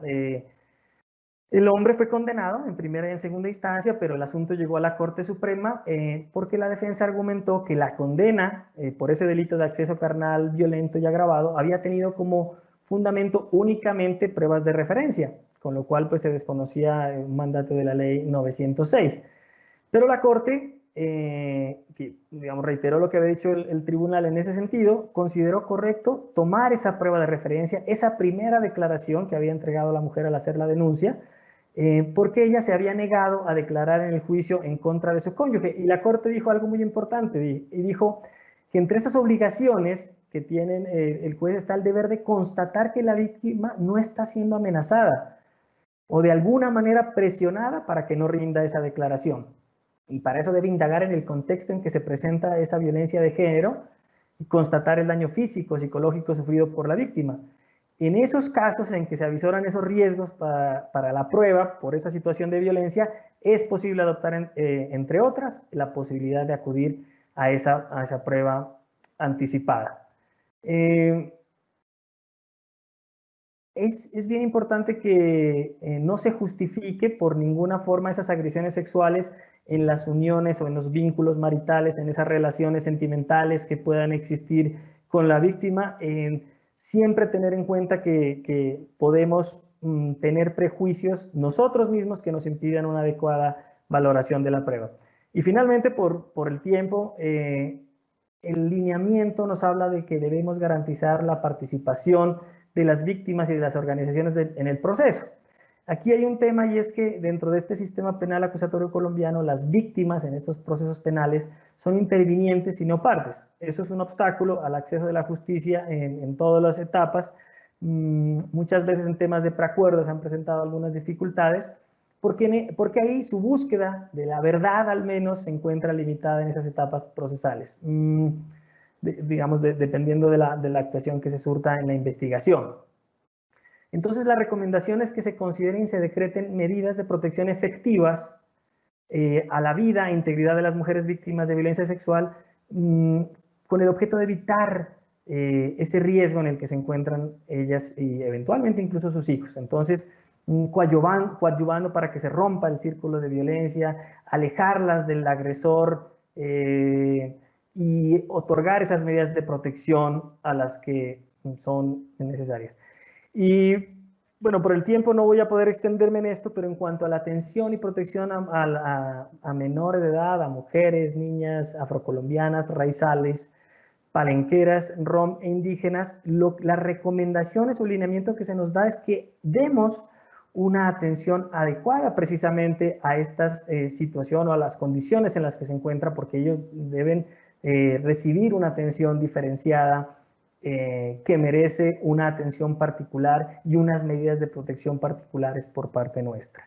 El hombre fue condenado en primera y en segunda instancia, pero el asunto llegó a la Corte Suprema porque la defensa argumentó que la condena por ese delito de acceso carnal violento y agravado había tenido como fundamento únicamente pruebas de referencia, con lo cual pues se desconocía un mandato de la ley 906. Pero la Corte, digamos, reiteró lo que había dicho el tribunal en ese sentido, consideró correcto tomar esa prueba de referencia, esa primera declaración que había entregado la mujer al hacer la denuncia, porque ella se había negado a declarar en el juicio en contra de su cónyuge. Y la Corte dijo algo muy importante, y dijo que entre esas obligaciones que tienen el juez está el deber de constatar que la víctima no está siendo amenazada o de alguna manera presionada para que no rinda esa declaración. Y para eso debe indagar en el contexto en que se presenta esa violencia de género y constatar el daño físico, psicológico sufrido por la víctima. En esos casos en que se avisoran esos riesgos para la prueba por esa situación de violencia, es posible adoptar, entre otras, la posibilidad de acudir a esa prueba anticipada. Es bien importante que no se justifique por ninguna forma esas agresiones sexuales en las uniones o en los vínculos maritales, en esas relaciones sentimentales que puedan existir con la víctima. Siempre tener en cuenta que podemos tener prejuicios nosotros mismos que nos impidan una adecuada valoración de la prueba. Y finalmente, por el tiempo, el lineamiento nos habla de que debemos garantizar la participación de las víctimas y de las organizaciones en el proceso. Aquí hay un tema y es que dentro de este sistema penal acusatorio colombiano, las víctimas en estos procesos penales son intervinientes y no partes. Eso es un obstáculo al acceso de la justicia en todas las etapas. Muchas veces en temas de preacuerdo se han presentado algunas dificultades porque ahí su búsqueda de la verdad al menos se encuentra limitada en esas etapas procesales. Digamos, dependiendo de la actuación que se surta en la investigación. Entonces, la recomendación es que se consideren y se decreten medidas de protección efectivas a la vida e integridad de las mujeres víctimas de violencia sexual con el objeto de evitar ese riesgo en el que se encuentran ellas y eventualmente incluso sus hijos. Entonces, coadyuvando para que se rompa el círculo de violencia, alejarlas del agresor, y otorgar esas medidas de protección a las que son necesarias. Y bueno, por el tiempo no voy a poder extenderme en esto, pero en cuanto a la atención y protección a menores de edad, a mujeres, niñas afrocolombianas, raizales, palenqueras, rom e indígenas, las recomendaciones o lineamiento que se nos da es que demos una atención adecuada precisamente a esta situación o a las condiciones en las que se encuentra, porque ellos deben recibir una atención diferenciada que merece una atención particular y unas medidas de protección particulares por parte nuestra.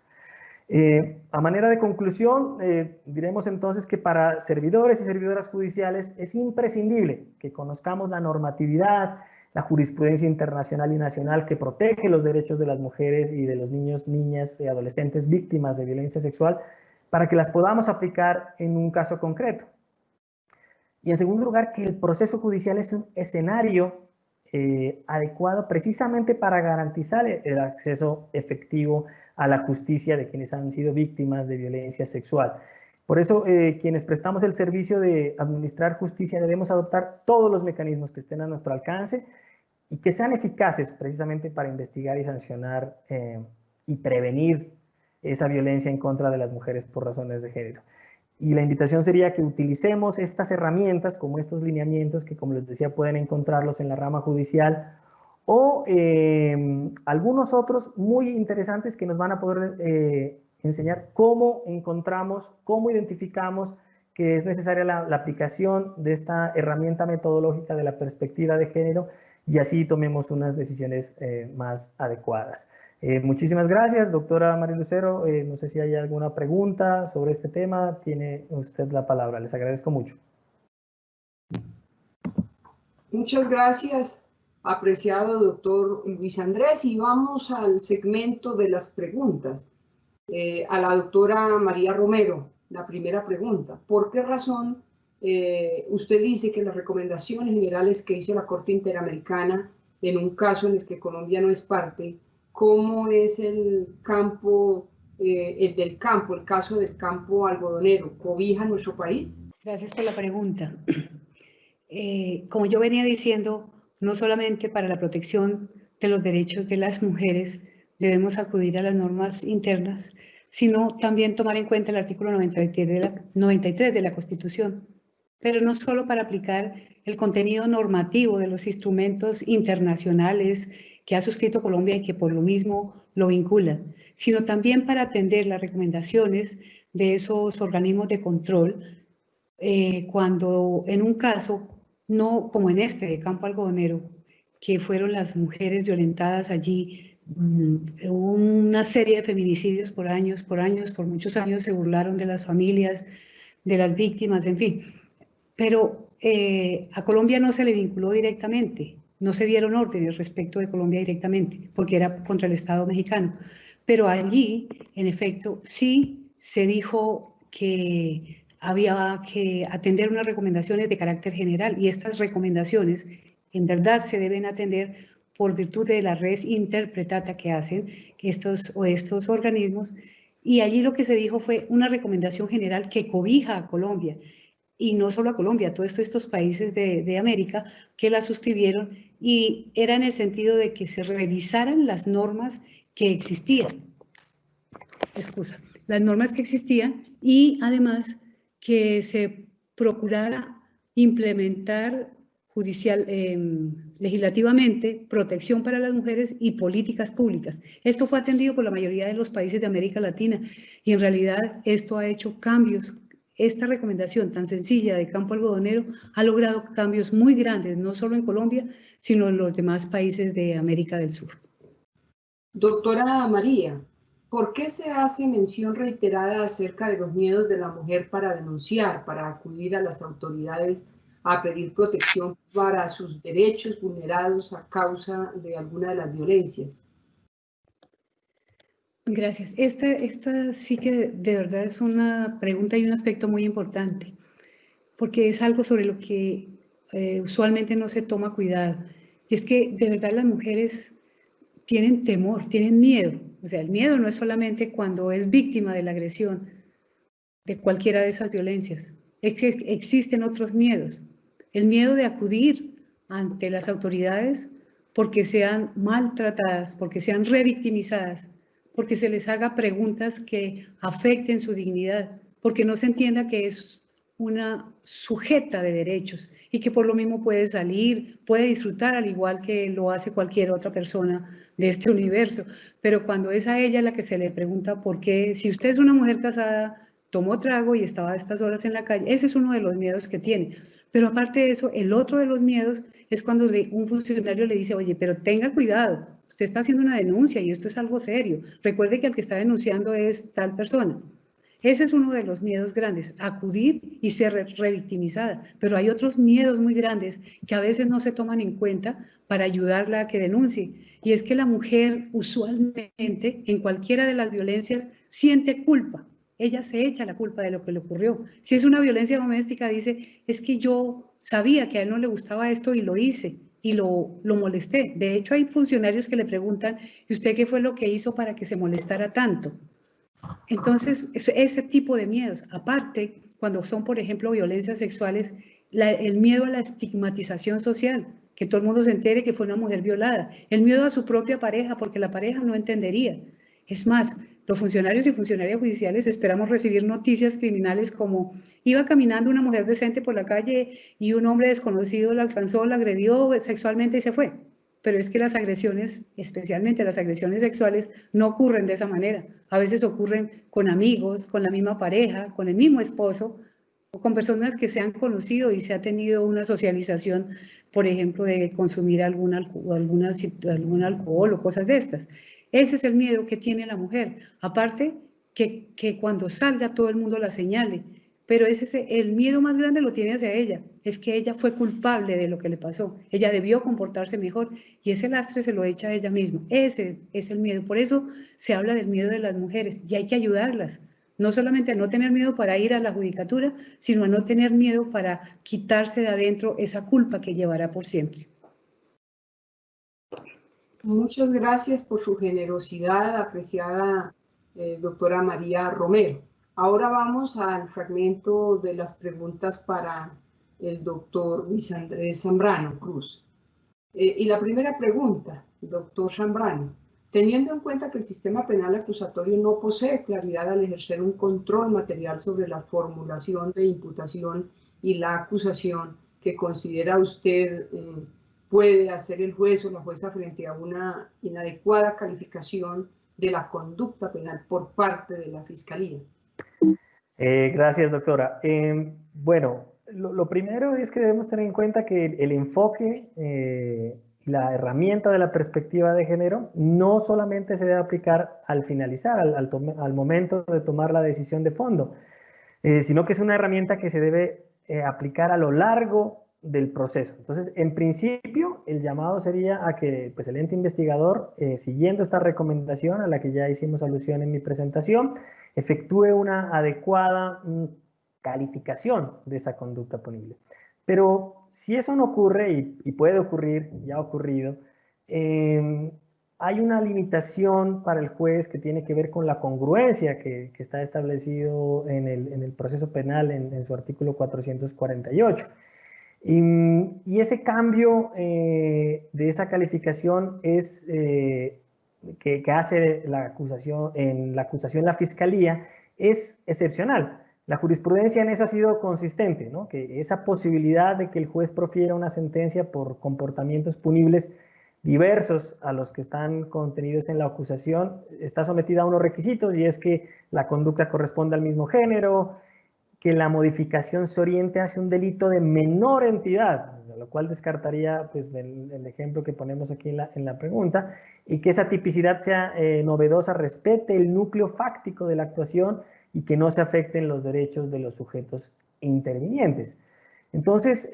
A manera de conclusión, diremos entonces que para servidores y servidoras judiciales es imprescindible que conozcamos la normatividad, la jurisprudencia internacional y nacional que protege los derechos de las mujeres y de los niños, niñas y adolescentes víctimas de violencia sexual para que las podamos aplicar en un caso concreto. Y en segundo lugar, que el proceso judicial es un escenario adecuado precisamente para garantizar el acceso efectivo a la justicia de quienes han sido víctimas de violencia sexual. Por eso, quienes prestamos el servicio de administrar justicia debemos adoptar todos los mecanismos que estén a nuestro alcance y que sean eficaces precisamente para investigar y sancionar y prevenir esa violencia en contra de las mujeres por razones de género. Y la invitación sería que utilicemos estas herramientas como estos lineamientos que, como les decía, pueden encontrarlos en la rama judicial o algunos otros muy interesantes que nos van a poder enseñar cómo encontramos, cómo identificamos que es necesaria la aplicación de esta herramienta metodológica de la perspectiva de género y así tomemos unas decisiones más adecuadas. Muchísimas gracias, doctora María Lucero. No sé si hay alguna pregunta sobre este tema. Tiene usted la palabra. Les agradezco mucho. Muchas gracias, apreciado doctor Luis Andrés, y vamos al segmento de las preguntas. A la doctora María Romero, la primera pregunta. ¿Por qué razón usted dice que las recomendaciones generales que hizo la Corte Interamericana en un caso en el que Colombia no es parte, cómo es el campo, el caso del campo algodonero, cobija nuestro país? Gracias por la pregunta. Como yo venía diciendo, no solamente para la protección de los derechos de las mujeres debemos acudir a las normas internas, sino también tomar en cuenta el artículo 93 de la Constitución, pero no solo para aplicar el contenido normativo de los instrumentos internacionales que ha suscrito Colombia y que por lo mismo lo vinculan, sino también para atender las recomendaciones de esos organismos de control cuando en un caso, no como en este de Campo Algodonero, que fueron las mujeres violentadas allí, hubo una serie de feminicidios por muchos años se burlaron de las familias, de las víctimas, en fin. Pero a Colombia no se le vinculó directamente, no se dieron órdenes respecto de Colombia directamente, porque era contra el Estado mexicano. Pero allí, en efecto, sí se dijo que había que atender unas recomendaciones de carácter general y estas recomendaciones en verdad se deben atender por virtud de la res interpretata que hacen estos organismos, y allí lo que se dijo fue una recomendación general que cobija a Colombia, y no solo a Colombia, a todos estos países de América que la suscribieron, y era en el sentido de que se revisaran las normas que existían. Las normas que existían y además que se procurara implementar legislativamente protección para las mujeres y políticas públicas. Esto fue atendido por la mayoría de los países de América Latina y en realidad esto ha hecho cambios. Esta recomendación tan sencilla de Campo Algodonero ha logrado cambios muy grandes, no solo en Colombia, sino en los demás países de América del Sur. Doctora María, ¿por qué se hace mención reiterada acerca de los miedos de la mujer para denunciar, para acudir a las autoridades a pedir protección para sus derechos vulnerados a causa de alguna de las violencias? Gracias. Esta sí que de verdad es una pregunta y un aspecto muy importante, porque es algo sobre lo que usualmente no se toma cuidado. Y es que de verdad las mujeres tienen temor, tienen miedo. O sea, el miedo no es solamente cuando es víctima de la agresión, de cualquiera de esas violencias. Es que existen otros miedos. El miedo de acudir ante las autoridades porque sean maltratadas, porque sean revictimizadas, porque se les haga preguntas que afecten su dignidad, porque no se entienda que es una sujeta de derechos y que por lo mismo puede salir, puede disfrutar al igual que lo hace cualquier otra persona de este universo. Pero cuando es a ella la que se le pregunta por qué, si usted es una mujer casada, tomó trago y estaba a estas horas en la calle, ese es uno de los miedos que tiene. Pero aparte de eso, el otro de los miedos es cuando un funcionario le dice, oye, pero tenga cuidado, usted está haciendo una denuncia y esto es algo serio. Recuerde que el que está denunciando es tal persona. Ese es uno de los miedos grandes, acudir y ser revictimizada. Pero hay otros miedos muy grandes que a veces no se toman en cuenta para ayudarla a que denuncie. Y es que la mujer usualmente en cualquiera de las violencias siente culpa. Ella se echa la culpa de lo que le ocurrió. Si es una violencia doméstica, dice, es que yo sabía que a él no le gustaba esto y lo hice y lo molesté. De hecho, hay funcionarios que le preguntan, ¿y usted qué fue lo que hizo para que se molestara tanto? Entonces, ese tipo de miedos, aparte, cuando son, por ejemplo, violencias sexuales, el miedo a la estigmatización social, que todo el mundo se entere que fue una mujer violada, el miedo a su propia pareja, porque la pareja no entendería. Es más, los funcionarios y funcionarias judiciales esperamos recibir noticias criminales como iba caminando una mujer decente por la calle y un hombre desconocido la alcanzó, la agredió sexualmente y se fue. Pero es que las agresiones, especialmente las agresiones sexuales, no ocurren de esa manera. A veces ocurren con amigos, con la misma pareja, con el mismo esposo, o con personas que se han conocido y se ha tenido una socialización, por ejemplo, de consumir algún alcohol o cosas de estas. Ese es el miedo que tiene la mujer. Aparte, que cuando salga todo el mundo la señale, pero el miedo más grande lo tiene hacia ella, es que ella fue culpable de lo que le pasó, ella debió comportarse mejor y ese lastre se lo echa a ella misma, ese es el miedo, por eso se habla del miedo de las mujeres y hay que ayudarlas, no solamente a no tener miedo para ir a la judicatura, sino a no tener miedo para quitarse de adentro esa culpa que llevará por siempre. Muchas gracias por su generosidad, apreciada doctora María Romero. Ahora vamos al fragmento de las preguntas para el doctor Luis Andrés Zambrano Cruz. Y la primera pregunta, doctor Zambrano, teniendo en cuenta que el sistema penal acusatorio no posee claridad al ejercer un control material sobre la formulación de imputación y la acusación que considera usted puede hacer el juez o la jueza frente a una inadecuada calificación de la conducta penal por parte de la Fiscalía. Gracias, doctora. Bueno, lo primero es que debemos tener en cuenta que el enfoque y la herramienta de la perspectiva de género no solamente se debe aplicar al finalizar, al momento de tomar la decisión de fondo, sino que es una herramienta que se debe aplicar a lo largo del proceso. Entonces, en principio, el llamado sería a que pues, el ente investigador, siguiendo esta recomendación a la que ya hicimos alusión en mi presentación, efectúe una adecuada calificación de esa conducta punible. Pero si eso no ocurre, y puede ocurrir, ya ha ocurrido, hay una limitación para el juez que tiene que ver con la congruencia que está establecido en el proceso penal en su artículo 448. Y ese cambio de esa calificación es que hace la acusación la Fiscalía es excepcional. La jurisprudencia en eso ha sido consistente, ¿no? Que esa posibilidad de que el juez profiera una sentencia por comportamientos punibles diversos a los que están contenidos en la acusación está sometida a unos requisitos, y es que la conducta corresponda al mismo género, que la modificación se oriente hacia un delito de menor entidad, lo cual descartaría pues, el ejemplo que ponemos aquí en la pregunta, y que esa tipicidad sea novedosa, respete el núcleo fáctico de la actuación y que no se afecten los derechos de los sujetos intervinientes. Entonces,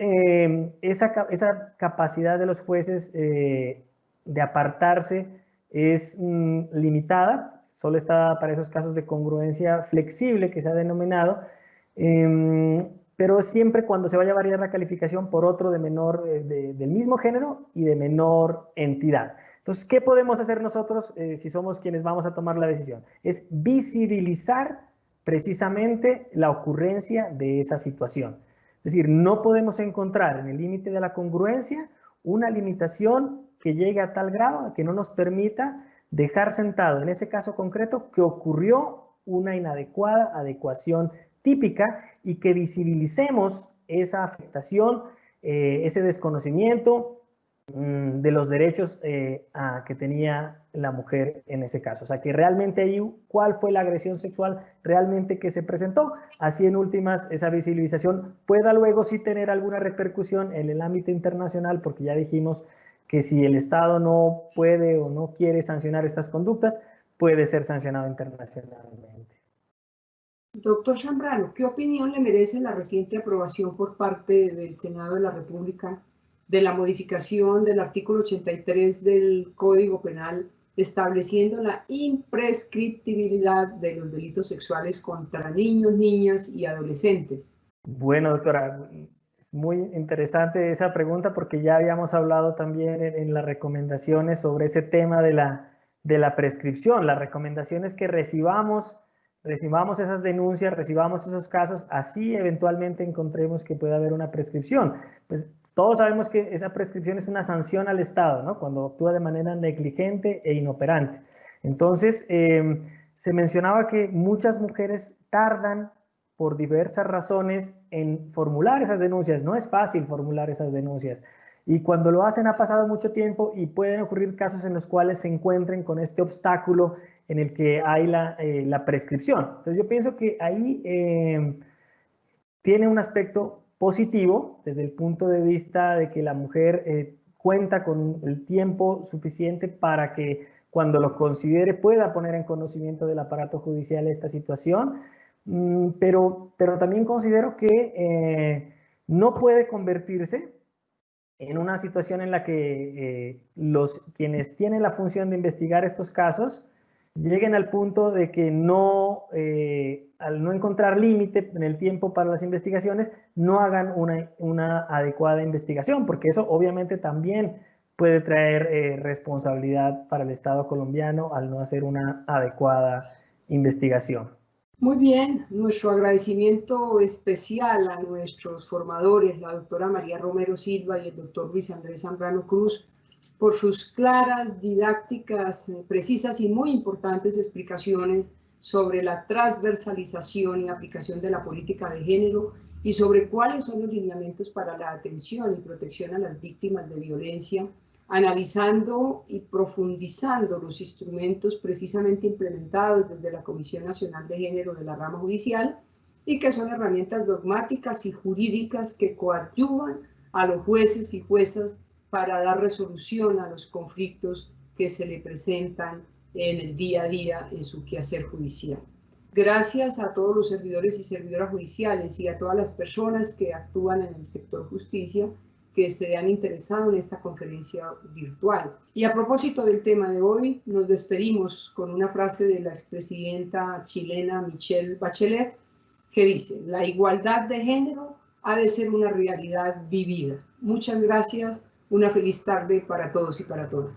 esa capacidad de los jueces de apartarse es limitada, solo está para esos casos de congruencia flexible que se ha denominado, pero siempre cuando se vaya a variar la calificación por otro de del mismo género y de menor entidad. Entonces, ¿qué podemos hacer nosotros si somos quienes vamos a tomar la decisión? Es visibilizar precisamente la ocurrencia de esa situación. Es decir, no podemos encontrar en el límite de la congruencia una limitación que llegue a tal grado que no nos permita dejar sentado en ese caso concreto que ocurrió una inadecuada adecuación típica y que visibilicemos esa afectación, ese desconocimiento de los derechos que tenía la mujer en ese caso. O sea, que realmente ahí cuál fue la agresión sexual realmente que se presentó. Así en últimas esa visibilización pueda luego sí tener alguna repercusión en el ámbito internacional, porque ya dijimos que si el Estado no puede o no quiere sancionar estas conductas, puede ser sancionado internacionalmente. Doctor Zambrano, ¿qué opinión le merece la reciente aprobación por parte del Senado de la República de la modificación del artículo 83 del Código Penal estableciendo la imprescriptibilidad de los delitos sexuales contra niños, niñas y adolescentes? Bueno, doctora, es muy interesante esa pregunta porque ya habíamos hablado también en las recomendaciones sobre ese tema de la prescripción. La recomendación es que recibamos esas denuncias, recibamos esos casos, así eventualmente encontremos que puede haber una prescripción. Pues todos sabemos que esa prescripción es una sanción al Estado, ¿no? Cuando actúa de manera negligente e inoperante. Entonces, se mencionaba que muchas mujeres tardan por diversas razones en formular esas denuncias. No es fácil formular esas denuncias. Y cuando lo hacen ha pasado mucho tiempo y pueden ocurrir casos en los cuales se encuentren con este obstáculo en el que hay la prescripción. Entonces yo pienso que ahí tiene un aspecto positivo desde el punto de vista de que la mujer cuenta con el tiempo suficiente para que cuando lo considere pueda poner en conocimiento del aparato judicial esta situación, pero también considero que no puede convertirse en una situación en la que quienes tienen la función de investigar estos casos lleguen al punto de que al no encontrar límite en el tiempo para las investigaciones, no hagan una adecuada investigación, porque eso obviamente también puede traer responsabilidad para el Estado colombiano al no hacer una adecuada investigación. Muy bien, nuestro agradecimiento especial a nuestros formadores, la doctora María Romero Silva y el doctor Luis Andrés Zambrano Cruz, por sus claras, didácticas, precisas y muy importantes explicaciones sobre la transversalización y aplicación de la política de género y sobre cuáles son los lineamientos para la atención y protección a las víctimas de violencia, analizando y profundizando los instrumentos precisamente implementados desde la Comisión Nacional de Género de la rama judicial y que son herramientas dogmáticas y jurídicas que coadyuvan a los jueces y juezas para dar resolución a los conflictos que se le presentan en el día a día en su quehacer judicial. Gracias a todos los servidores y servidoras judiciales y a todas las personas que actúan en el sector justicia que se han interesado en esta conferencia virtual. Y a propósito del tema de hoy, nos despedimos con una frase de la expresidenta chilena Michelle Bachelet, que dice: la igualdad de género ha de ser una realidad vivida. Muchas gracias, una feliz tarde para todos y para todas.